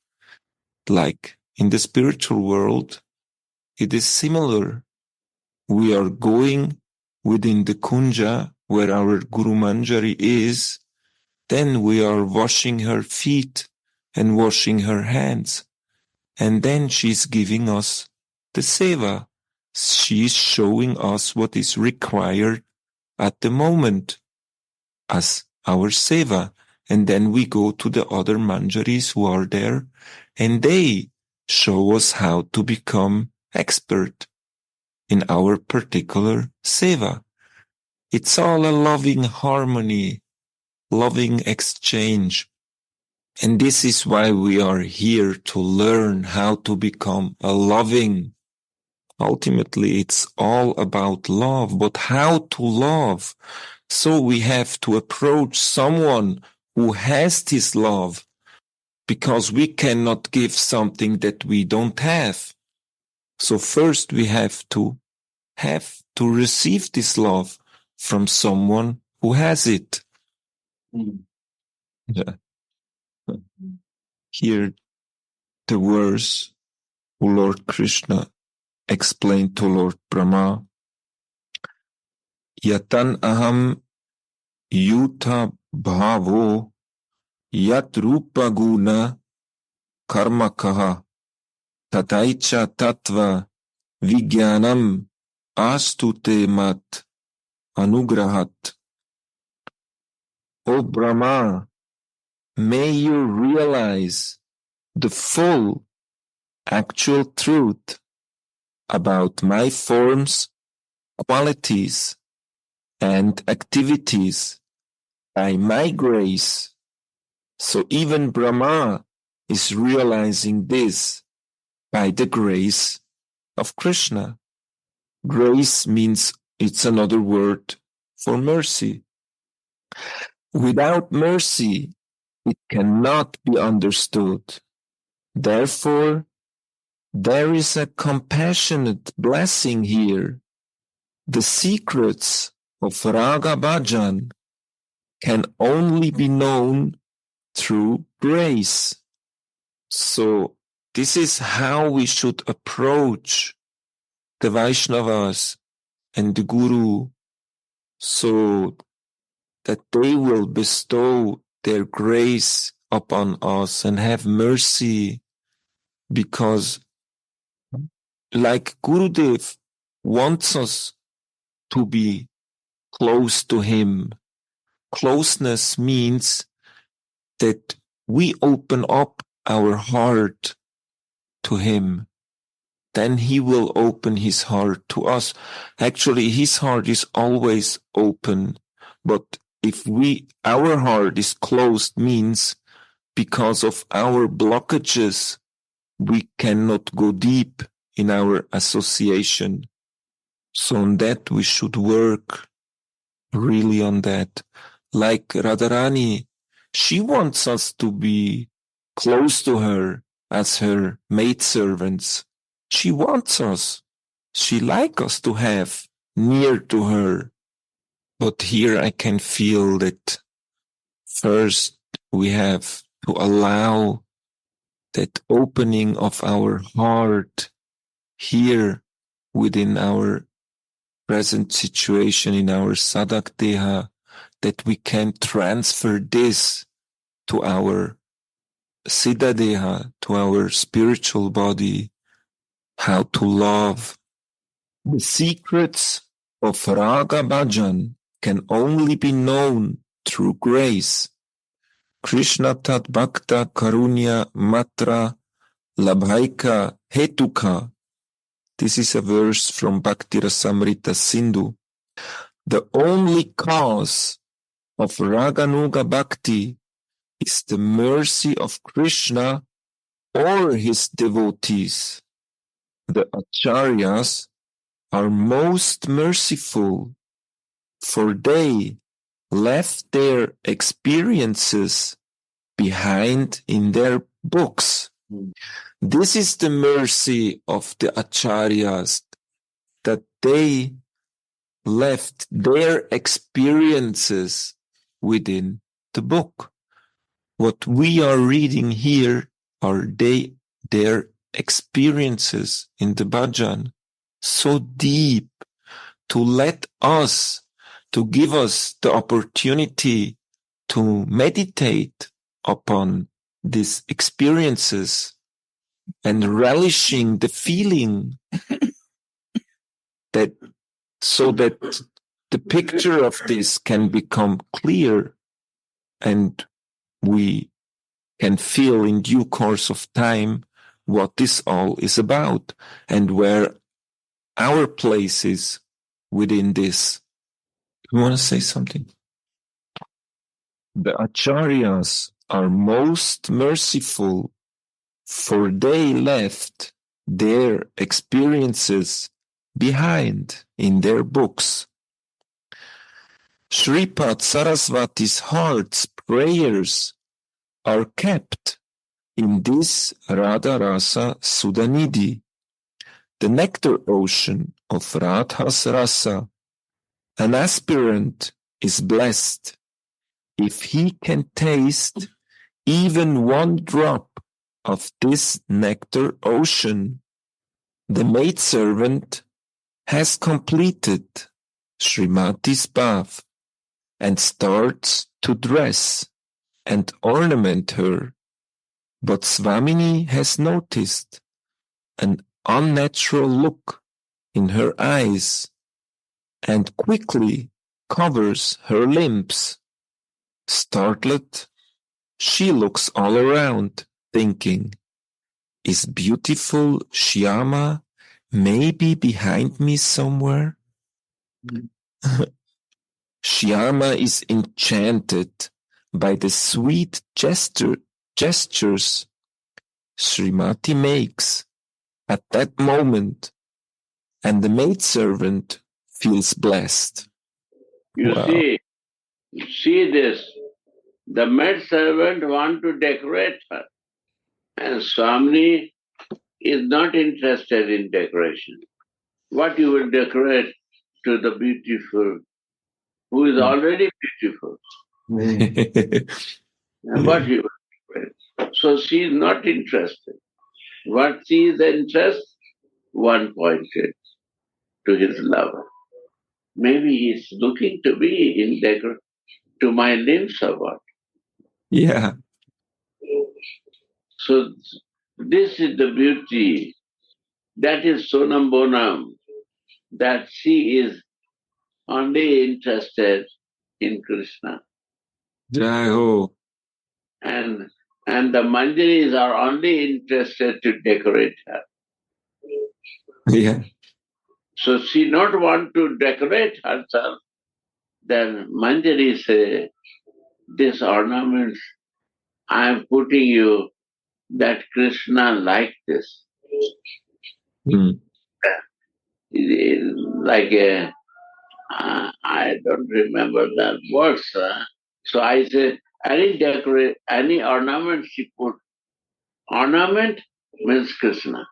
Speaker 2: Like in the spiritual world, it is similar. We are going within the kunja where our Guru Manjari is, then we are washing her feet and washing her hands. And then she's giving us the seva. She's showing us what is required at the moment as our seva. And then we go to the other manjaris who are there and they show us how to become expert in our particular seva. It's all a loving harmony, loving exchange. And this is why we are here to learn how to become a loving. Ultimately, it's all about love, but how to love. So we have to approach someone who has this love, because we cannot give something that we don't have. So first we have to receive this love from someone who has it. Yeah. Here, the verse who Lord Krishna explained to Lord Brahma, Yatan aham yuta bhavo yat rupa guna karmakaha tataicha tattva vigyanam astute mat anugrahat. O Brahma, may you realize the full actual truth about my forms, qualities, and activities by my grace. So even Brahma is realizing this by the grace of Krishna. Grace means It's another word for mercy. Without mercy, it cannot be understood. Therefore, there is a compassionate blessing here. The secrets of Raga Bhajan can only be known through grace. So this is how we should approach the Vaishnavas and the Guru, so that they will bestow their grace upon us and have mercy, because like Gurudev wants us to be close to him. Closeness means that we open up our heart to him. Then he will open his heart to us. Actually, his heart is always open. But if our heart is closed, means because of our blockages, we cannot go deep in our association. So on that we should work really on that. Like Radharani, she wants us to be close to her as her maidservants. She wants us. She likes us to have near to her. But here I can feel that first we have to allow that opening of our heart here within our present situation in our Sadak Deha, that we can transfer this to our Siddha Deha, to our spiritual body, how to love. The secrets of Raga Bhajan can only be known through grace. Krishna tat bhakta karunya matra labhaika hetuka. This is a verse from Bhakti Rasamrita Sindhu. The only cause of Raganuga Bhakti is the mercy of Krishna or his devotees. The Acharyas are most merciful, for they left their experiences behind in their books. This is the mercy of the Acharyas, that they left their experiences within the book. What we are reading here are their experiences in the bhajan, so deep, to let us, to give us the opportunity to meditate upon these experiences and relishing the feeling that, so that the picture of this can become clear and we can feel in due course of time what this all is about and where our place is within this. You want to say something? The Acharyas are most merciful, for they left their experiences behind in their books. Shripad Saraswati's heart's prayers are kept in this Radha Rasa Sudhanidhi, the nectar ocean of Radha's Rasa. An aspirant is blessed if he can taste even one drop of this nectar ocean. The maidservant has completed Srimati's bath and starts to dress and ornament her. But Swamini has noticed an unnatural look in her eyes and quickly covers her limbs. Startled, she looks all around, thinking, is beautiful Shyama maybe behind me somewhere? Shyama is enchanted by the sweet gestures Srimati makes at that moment, and the maidservant feels blessed.
Speaker 1: You
Speaker 2: Wow.
Speaker 1: see this. The maid servant want to decorate her. And Swami is not interested in decoration. What you will decorate to the beautiful, who is already beautiful? And what you will decorate? So she is not interested. What she is interested? One pointed to his lover. Maybe he is looking to me to my limbs or what?
Speaker 2: Yeah.
Speaker 1: So this is the beauty. That is Sonam Bonam, that she is only interested in Krishna.
Speaker 2: Jai Ho.
Speaker 1: And the Manjaris are only interested to decorate her.
Speaker 2: Yeah.
Speaker 1: So she not want to decorate herself, then Manjari say, this ornaments I am putting you that Krishna like this.
Speaker 2: Mm.
Speaker 1: Like I don't remember that words. So I said, any ornament she put. Ornament means Krishna.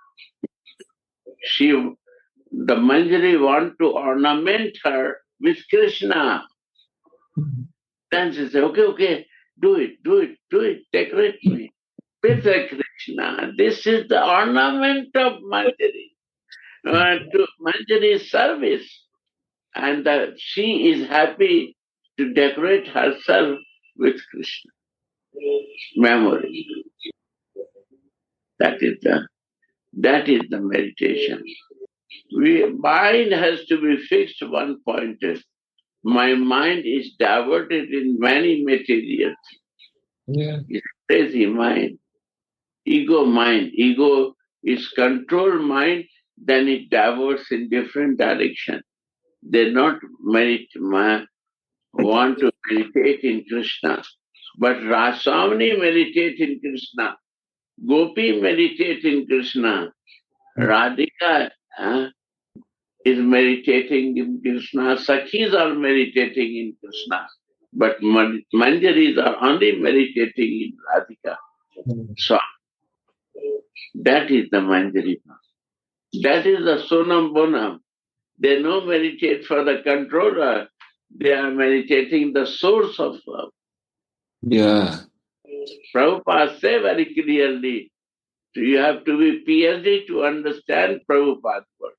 Speaker 1: The Manjari want to ornament her with Krishna. Then she said, okay, do it, decorate me with the Krishna. This is the ornament of Manjari. To Manjari's service. And she is happy to decorate herself with Krishna. Memory. That is the meditation. Mind has to be fixed one pointed. My mind is diverted in many materials.
Speaker 2: Yeah.
Speaker 1: It's crazy mind. Ego mind. Ego is control mind, then it diverts in different direction. They not want to meditate in Krishna. But Rasamani meditate in Krishna. Gopi meditate in Krishna. Radhika is meditating in Krishna. Sakhis are meditating in Krishna. But Manjaris are only meditating in Radhika. So that is the Manjari. That is the Sonam Bonam. They don't meditate for the controller. They are meditating the source of love.
Speaker 2: Yeah.
Speaker 1: Prabhupada say very clearly, you have to be PhD to understand Prabhupada's words.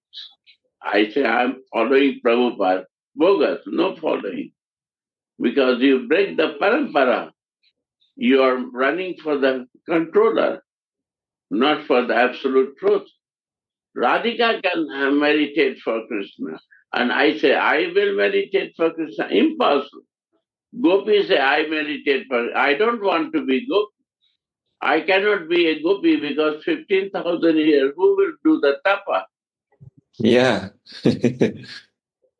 Speaker 1: I say I am following Prabhupada. Bogus, no following. Because you break the parampara. You are running for the controller, not for the absolute truth. Radhika can meditate for Krishna. And I say, I will meditate for Krishna. Impossible. Gopi say, I meditate for... I don't want to be Gopi. I cannot be a Gopi because 15,000 years, who will do the tapa?
Speaker 2: Yeah.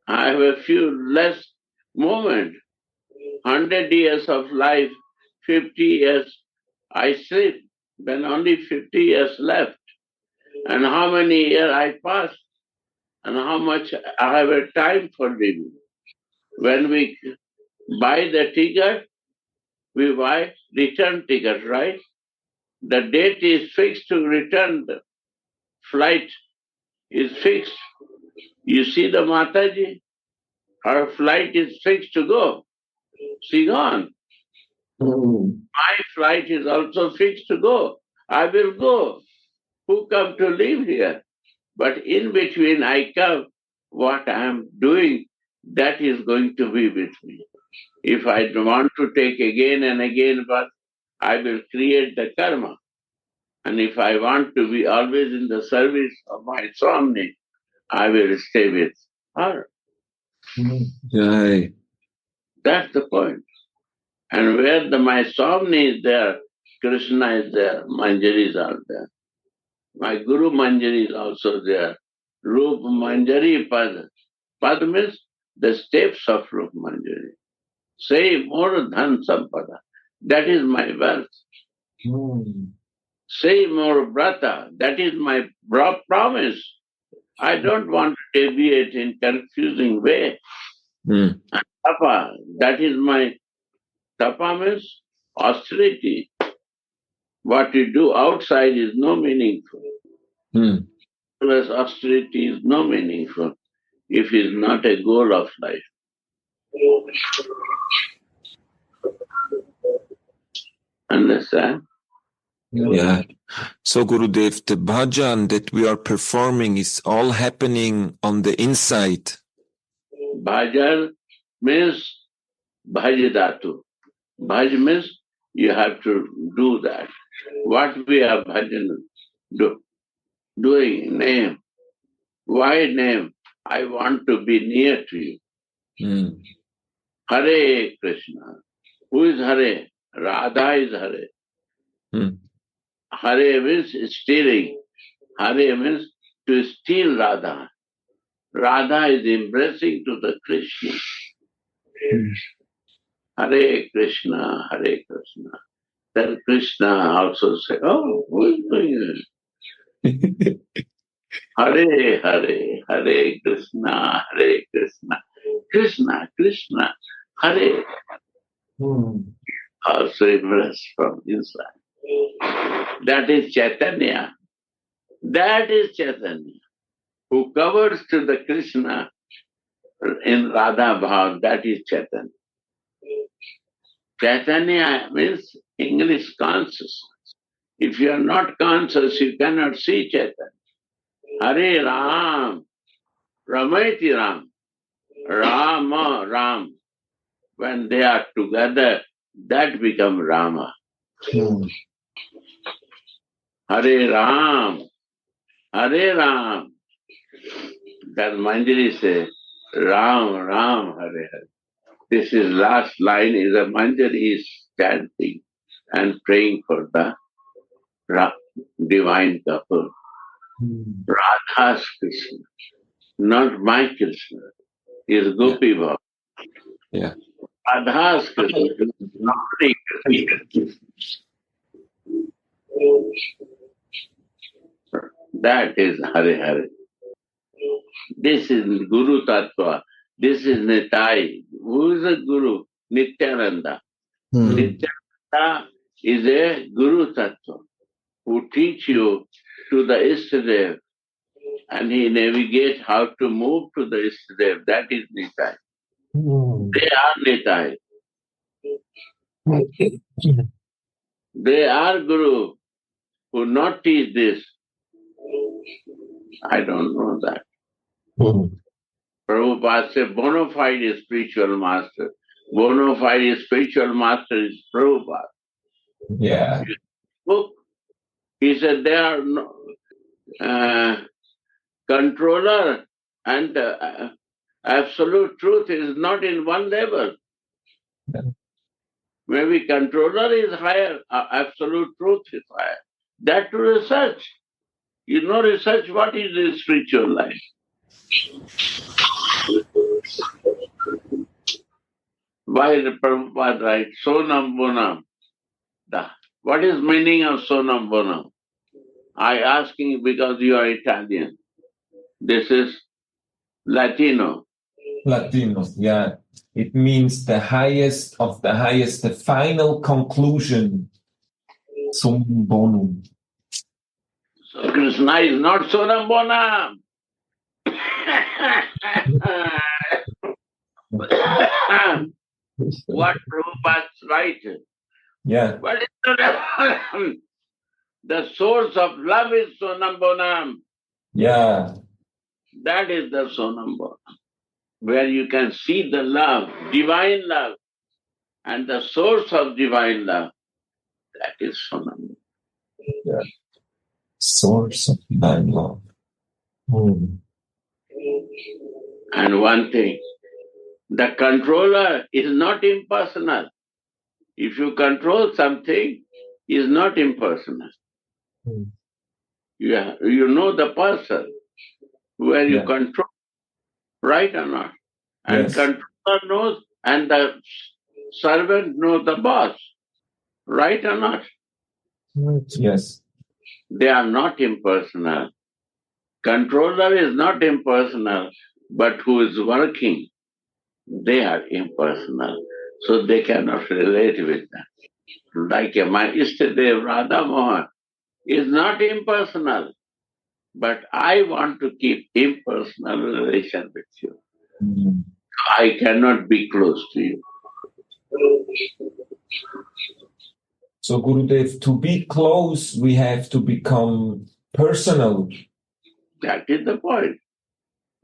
Speaker 1: I have a few less moments. 100 years of life, 50 years, I sleep. Then only 50 years left. And how many years I pass? And how much I have a time for living. When we buy the ticket, we buy return ticket, right? The date is fixed to return. The flight is fixed. You see the Mataji? Her flight is fixed to go. She gone. My flight is also fixed to go. I will go. Who come to live here? But in between I come, what I am doing, that is going to be with me. If I want to take again and again birth, I will create the karma. And if I want to be always in the service of my Swami, I will stay with her.
Speaker 2: Jai.
Speaker 1: That's the point. And where my Swami is there, Krishna is there, Manjaris are there. My Guru Manjari is also there. Rup Manjari Pad. Pad means the steps of Rup Manjari. Say more dhan sampada. That is my wealth. Say more brata. That is my promise. I don't want deviate in confusing way. And tapa, that is my tapa means austerity. What you do outside is no meaningful. Plus austerity is no meaningful if it is not a goal of life. Understand?
Speaker 2: Yeah. So Gurudev, the bhajan that we are performing is all happening on the inside.
Speaker 1: Bhajan means bhajidatu. Bhaj means you have to do that. What we are bhajan doing, name. Why name? I want to be near to you. Hare Krishna. Who is Hare? Radha is Hare. Hare means stealing. Hare means to steal Radha. Radha is embracing to the Krishna. Hare Krishna, Hare Krishna. Then Krishna also said, oh, who is doing it? Hare Hare, Hare Krishna, Hare Krishna. Krishna, Krishna, Hare. Also embraced from inside. That is Chaitanya. That is Chaitanya. Who covers to the Krishna in Radha Bhav, that is Chaitanya. Chaitanya means English consciousness. If you are not conscious, you cannot see Chaitanya. Hare Ram, Ramaiti Ram, Rama Ram. When they are together, that becomes Rama. Hare Ram, Hare Ram. That Manjari says, Ram, Ram, Hare Hare. This is last line is a Manjari is chanting and praying for the divine couple. Radha's Krishna, not my Krishna, is Gopi Bhav.
Speaker 2: Yeah.
Speaker 1: Radha's Krishna is not Krishna. That is Hare Hare. This is Guru Tattva. This is Nitai. Who is a Guru? Nityananda. Nityananda is a Guru Tattva who teach you to the Istadev and he navigates how to move to the Istadev. That is Nitai. They are Nitai. They are Guru who not teach this. I don't know that. Prabhupada said, bona fide spiritual master. Bona fide spiritual master is Prabhupada.
Speaker 2: Yeah.
Speaker 1: Book. He said they are no, controller and absolute truth is not in one level.
Speaker 2: Yeah.
Speaker 1: Maybe controller is higher, absolute truth is higher. That to research. You know research what is the spiritual life. Why the Prabhupada writes Sonam Bonam? What is meaning of Sonam Bonam? I asking because you are Italian. This is Latino.
Speaker 2: Latino, yeah. It means the highest of the highest, the final conclusion. Sum bonum.
Speaker 1: So Krishna is not Sonam Bonam. What Prabhupada's right.
Speaker 2: Yeah.
Speaker 1: But the source of love is Sonam Bonam.
Speaker 2: Yeah.
Speaker 1: That is the Sonam Bonam, where you can see the love, divine love, and the source of divine love. That is Sonam.
Speaker 2: Yeah. Source of divine love.
Speaker 1: And one thing, the controller is not impersonal. If you control something, is not impersonal. You know the person where you control, right or not? And controller knows, and the servant knows the boss, right or not?
Speaker 2: Yes.
Speaker 1: They are not impersonal. Controller is not impersonal, but who is working, they are impersonal. So they cannot relate with them. Like my Ishtadev Radha Mohan is not impersonal, but I want to keep impersonal relation with you. I cannot be close to you.
Speaker 2: So Gurudev, to be close, we have to become personal.
Speaker 1: That is the point.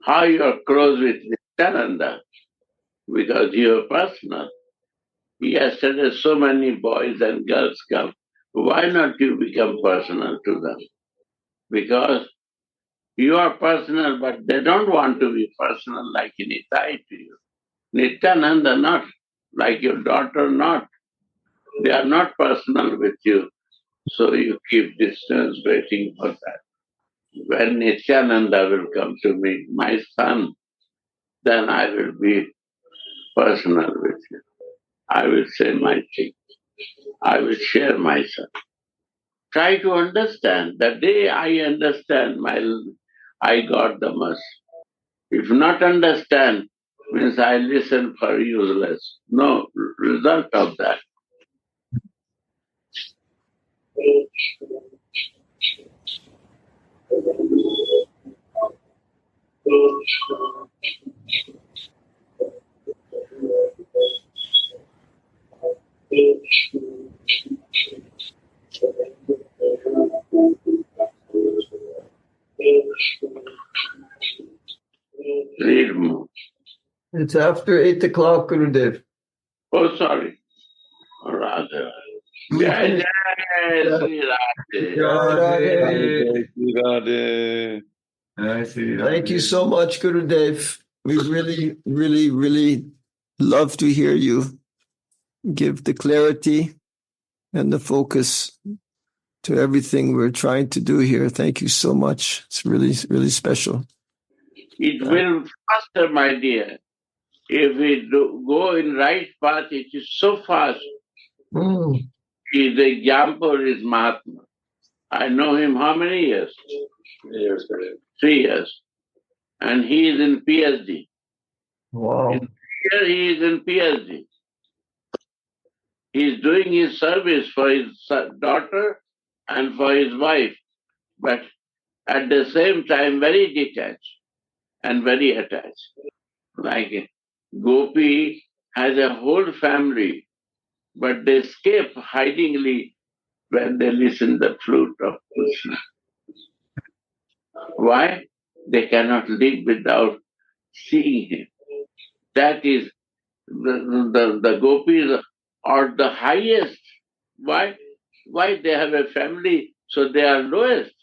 Speaker 1: How you are close with Nityananda? Because you are personal. Yesterday so many boys and girls come. Why not you become personal to them? Because you are personal, but they don't want to be personal like Nitai to you. Nityananda not, like your daughter not. They are not personal with you. So you keep distance waiting for that. When Nityananda will come to me, my son, then I will be personal with you. I will say my thing. I will share myself. Try to understand. The day I understand, I got the mercy. If not understand, means I listen for useless. No result of that. Read more.
Speaker 4: It's after 8 o'clock, Gurudev.
Speaker 1: Oh, sorry. Radha. Jai Jai Sri Radhe.
Speaker 4: Thank you so much, Gurudev. We really, really, really love to hear you give the clarity and the focus to everything we're trying to do here. Thank you so much. It's really, really special.
Speaker 1: It will faster, my dear. If we go in right path, it is so fast. The example is Mahatma. I know him how many years? 3 years. And he is in PhD.
Speaker 4: Wow.
Speaker 1: Here he is in PhD. He is doing his service for his daughter and for his wife, but at the same time very detached and very attached. Like Gopi has a whole family, but they escape hidingly when they listen the flute of Krishna. Why? They cannot live without seeing him. That is, the gopis are the highest. Why? Why? They have a family, so they are lowest.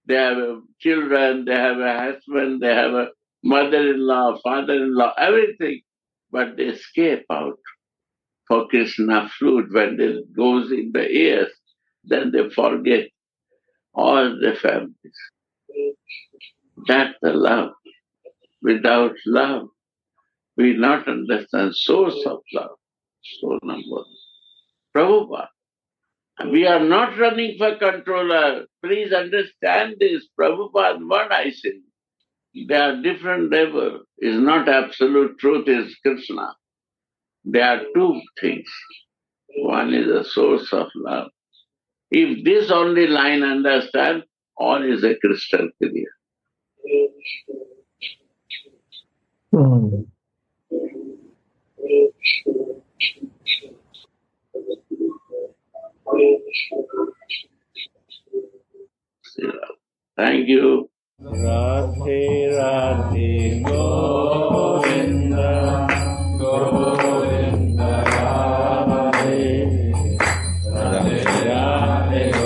Speaker 1: They have children, they have a husband, they have a mother-in-law, father-in-law, everything. But they escape out for Krishna flute when it goes in the ears. Then they forget all the families. That's the love. Without love, we not understand source of love. So number one. Prabhupada. We are not running for controller. Please understand this. Prabhupada, what I say. There are different levels. It's not absolute truth, is Krishna. There are two things. One is the source of love. If this only line understand, all is a crystal clear. Thank you.
Speaker 7: Radhe Radhe Govinda Govinda Radhe Radhe Radhe